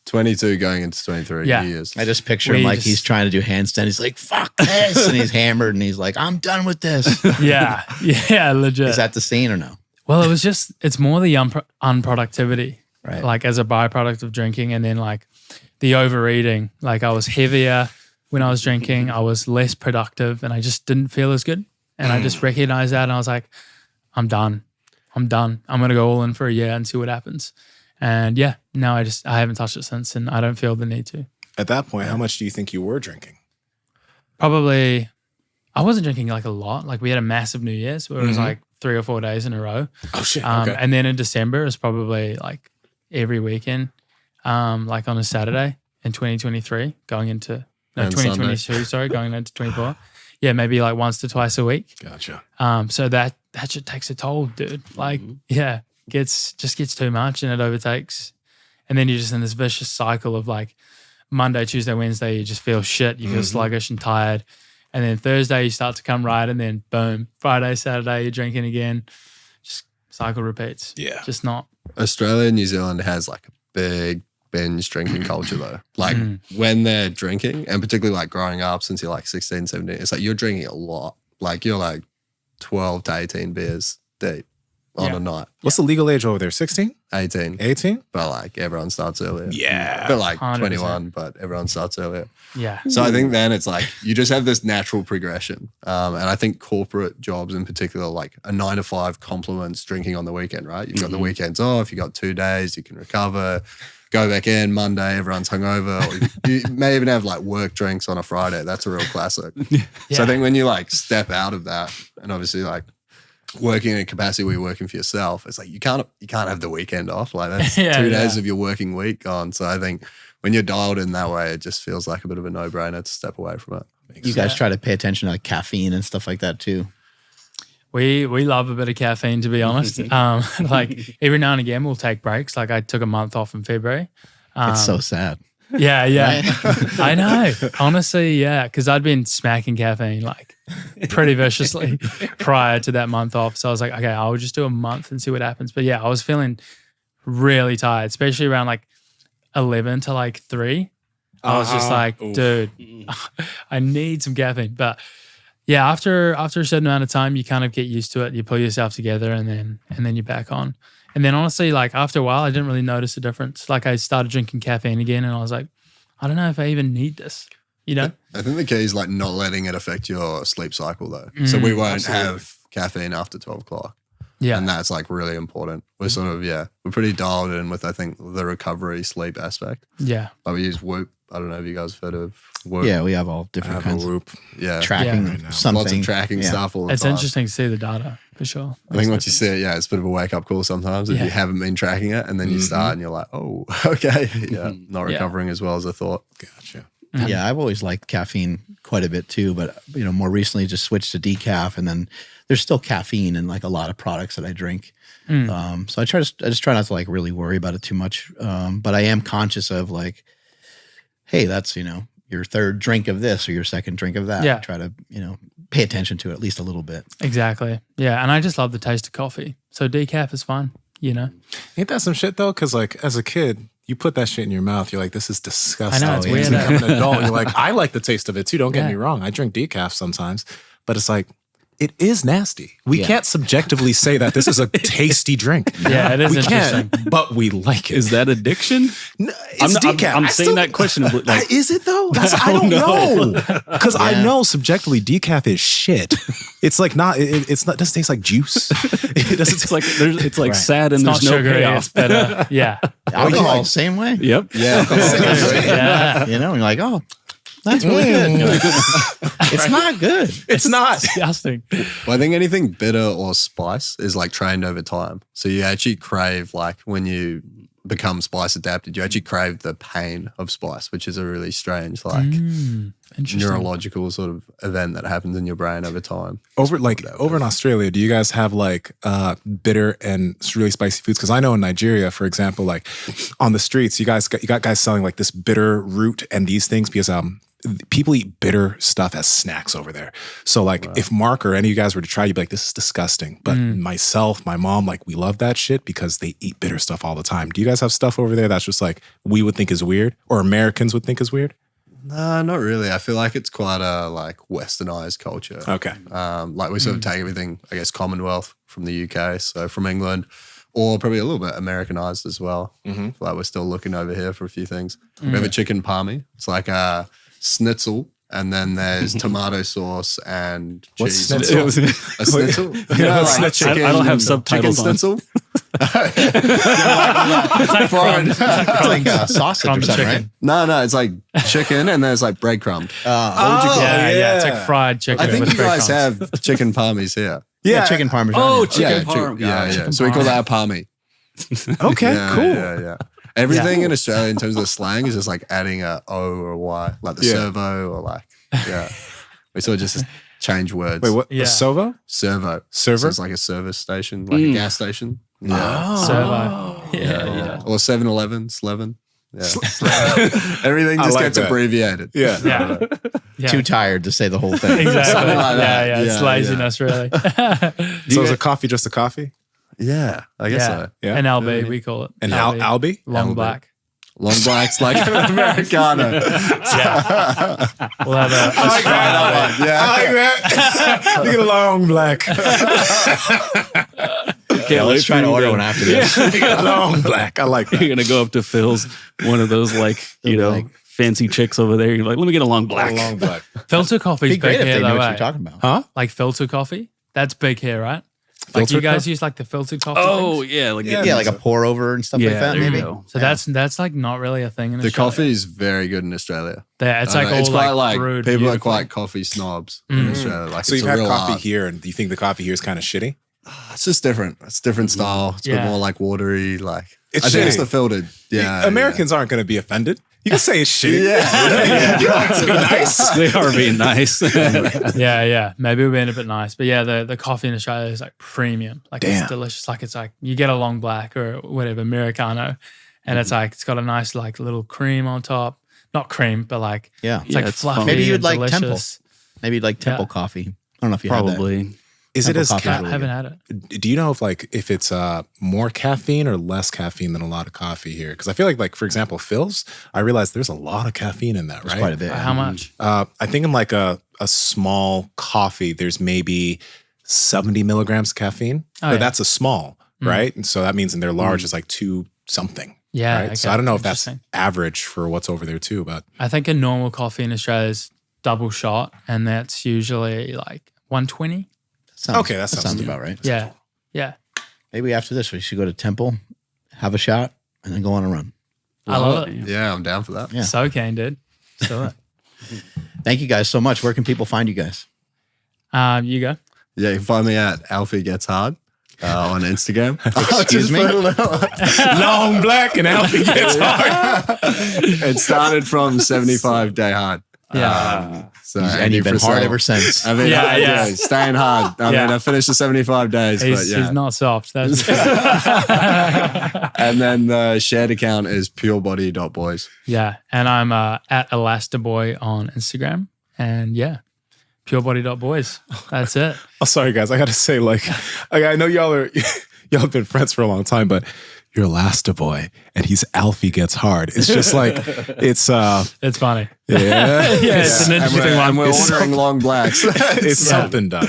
22 going into 23 Yeah. years. I just picture him like he's trying to do handstand. He's like, fuck this. And he's hammered and he's like, I'm done with this. Yeah, legit. Is that the scene or no? Well, it's more the unproductivity, Right. like as a byproduct of drinking, and then like the overeating. Like I was heavier when I was drinking. I was less productive and I just didn't feel as good. And I just recognized that and I was like, I'm done. I'm going to go all in for a year and see what happens. And no, I haven't touched it since and I don't feel the need to. At that point, how much do you think you were drinking? Probably, I wasn't drinking like a lot. Like we had a massive New Year's where it was like 3 or 4 days in a row. Oh shit. Okay. And then in December, it was probably like every weekend, like on a Saturday in 2023 going into, And 2022, sorry, going into 24. Yeah, maybe like once to twice a week. Gotcha. So that shit takes a toll, dude. Like, gets too much and it overtakes. And then you're just in this vicious cycle of like Monday, Tuesday, Wednesday, you just feel shit. You feel sluggish and tired. And then Thursday you start to come right and then boom, Friday, Saturday, you're drinking again. Just cycle repeats. Yeah. Just not. Australia and New Zealand has like a big binge drinking culture though. Like when they're drinking, and particularly like growing up since you're like 16, 17, it's like you're drinking a lot. Like you're like 12 to 18 beers deep on a night. What's the legal age over there? 16? 18. 18? But like everyone starts earlier. Yeah. But like 100%. 21, but everyone starts earlier. Yeah. So I think then it's like you just have this natural progression. And I think corporate jobs in particular, like a 9 to 5 complements drinking on the weekend, right? You've got the weekends off, you got 2 days, you can recover, go back in Monday, everyone's hungover. Or you may even have like work drinks on a Friday. That's a real classic. So I think when you like step out of that and obviously like working in a capacity where you're working for yourself, it's like you can't have the weekend off. Like that's 2 days of your working week gone. So I think when you're dialed in that way, it just feels like a bit of a no-brainer to step away from it. You guys try to pay attention to like caffeine and stuff like that too. We love a bit of caffeine, to be honest. Like every now and again, we'll take breaks. Like I took a month off in February. It's so sad. Yeah. I know. Honestly, yeah. Because I'd been smacking caffeine like pretty viciously prior to that month off. So I was like, okay, I'll just do a month and see what happens. But yeah, I was feeling really tired, especially around like 11 to like 3. I was just like, dude, I need some caffeine. But yeah, after a certain amount of time, you kind of get used to it. You pull yourself together and then you're back on. And then honestly, like after a while, I didn't really notice a difference. Like I started drinking caffeine again and I was like, I don't know if I even need this, you know? I think the key is like not letting it affect your sleep cycle though. So we won't have caffeine after 12 o'clock. Yeah. And that's like really important. We're sort of, we're pretty dialed in with, I think, the recovery sleep aspect. Yeah. Like we use Whoop. I don't know if you guys have heard of Whoop. Yeah, we have all different kinds Whoop. Yeah. tracking something. Lots of tracking stuff all the It's time. interesting to see the data for sure. I think once you see it, it's a bit of a wake-up call sometimes if you haven't been tracking it and then you start and you're like, oh, okay. Not recovering as well as I thought. Gotcha. Yeah, I've always liked caffeine quite a bit too, but more recently just switched to decaf, and then there's still caffeine in like a lot of products that I drink. So I just try not to like really worry about it too much. But I am conscious of like, hey, that's your third drink of this or your second drink of that. Yeah. Try to, pay attention to it at least a little bit. Exactly. Yeah. And I just love the taste of coffee. So decaf is fine, Ain't that some shit though? Because like as a kid, you put that shit in your mouth, you're like, this is disgusting. I know, it's And weird. you become an adult, you're like, I like the taste of it too. Don't get me wrong. I drink decaf sometimes, but it's like, it is nasty. We can't subjectively say that this is a tasty drink. Yeah, it is we interesting. can't, but we like it. Is that addiction? No, it's decaf. I'm saying that question. Like, Is it though? I don't know. Because I know subjectively decaf is shit. It's like not. It's not. It doesn't taste like juice. It doesn't. it's like it's like sad and It's there's not no sugary, payoff. it's better. Yeah. Alcohol, same way. Yep. Yeah. Yeah. And you're like, oh, that's really good. It's not good. It's not. Disgusting. Well, I think anything bitter or spice is like trained over time. So you actually crave, like when you become spice adapted, you actually crave the pain of spice, which is a really strange, like neurological sort of event that happens in your brain over time. Over in Australia, do you guys have like bitter and really spicy foods? Because I know in Nigeria, for example, like on the streets, you got guys selling like this bitter root and these things because people eat bitter stuff as snacks over there. So like if Mark or any of you guys were to try, you'd be like, this is disgusting. But myself, my mom, like we love that shit because they eat bitter stuff all the time. Do you guys have stuff over there that's just like we would think is weird or Americans would think is weird? No, not really. I feel like it's quite a like westernized culture. Okay. Like we sort of take everything, I guess, Commonwealth from the UK, so from England, or probably a little bit Americanized as well. Mm-hmm. Like we're still looking over here for a few things. We have a chicken palmy. It's like a schnitzel, and then there's tomato sauce and cheese. What's schnitzel? A schnitzel? I don't have subtitles chicken on. schnitzel? It's like It's like sausage or something, right? No, it's like chicken and there's like breadcrumb. Yeah. It's like fried chicken. I think with you guys breadcrumbs. have chicken palmies here. Yeah, chicken parmesan. Oh, yeah. chicken parm. Yeah. So we call that a palmy. Okay, cool. Yeah. Everything in Australia in terms of the slang is just like adding a O or a Y, like the servo or like, we sort of just change words. Wait, what? Yeah. Servo? Servo. Server? So it's like a service station, like a gas station. Yeah. Servo. Yeah. Or 7-Eleven, Slevin. Yeah. Everything just like gets that. abbreviated. Yeah. Yeah. Too tired to say the whole thing. Exactly. Something like that. Yeah. It's Yeah, laziness, really. So is a coffee just a coffee? Yeah, I guess so. Yeah. An LB, we call it. And LB. Albi? Long LB. black. Long black's like an Americano. Yeah. We'll have a I like that. You get a long black. Let's try to order one after this. Long black. I like that. You're gonna go up to Phil's, one of those like fancy chicks over there. You're like, let me get a long black. Long black. filter coffee's Be great big if here, they knew though, what eh? you're talking about. Huh? Like filter coffee. That's big here, right? Like Filter you guys coffee? use like the filtered coffee. Oh things? yeah, like Yeah, like a pour over and stuff like that. there you Maybe. go. So that's like not really a thing in The Australia. coffee is very good in Australia. It's like all it's quite like like brewed people are beautifully. quite coffee snobs in Australia. Like So it's you've a had real coffee art. here, and do you think the coffee here is kind of shitty? It's just different. It's a different style. It's a bit Yeah. more like watery. Like It's I think it's shitty. the filtered. Yeah, Americans aren't going to be offended. You can say it's shitty. Yeah. You don't have to be nice. They are being nice. Yeah. Maybe we're being a bit nice, but yeah, the coffee in Australia is like premium. Like Damn. it's delicious. Like it's like you get a long black or whatever Americano, and it's like it's got a nice like little cream on top. Not cream, but like Yeah. it's like it's fluffy. fun. Maybe you'd and like delicious. Temple. Maybe you'd like Temple coffee. I don't know if you had that. Probably. Is it Temple as coffee. I haven't had it. Do you know if it's more caffeine or less caffeine than a lot of coffee here? Because I feel like for example, Phil's, I realized there's a lot of caffeine in that, right? Quite a bit. How much? I think in like a small coffee, there's maybe 70 milligrams of caffeine. Oh, but yeah. that's a small, right? And so that means in their large is like 2 something. Yeah. Right? Okay. So I don't know if that's Interesting. average for what's over there too, but I think a normal coffee in Australia is double shot, and that's usually like 120. Okay, that sounds about right. Yeah. Yeah. Maybe after this, we should go to Temple, have a shot, and then go on a run. I love it. Yeah, I'm down for that. Yeah. So keen, dude. So Thank you guys so much. Where can people find you guys? you go. Yeah, you can find me at Alfie Gets Hard on Instagram. Excuse me? long black and Alfie gets hard. It started from 75 Day Hard. And you've been hard ever since. I've been staying hard. I finished the 75 days. He's not soft. That's And then the shared account is purebody.boys. Yeah. And I'm at Elastaboy on Instagram. And purebody.boys. That's it. Oh, sorry guys. I got to say, I know y'all have been friends for a long time, but you're Elastaboy and he's Alfie Gets Hard. It's just it's funny. Yeah. It's an interesting one. We're ordering long blacks. It's something done.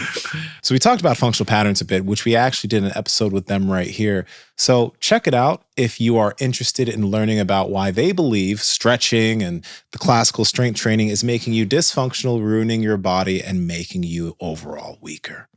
So we talked about functional patterns a bit, which we actually did an episode with them right here. So check it out if you are interested in learning about why they believe stretching and the classical strength training is making you dysfunctional, ruining your body, and making you overall weaker.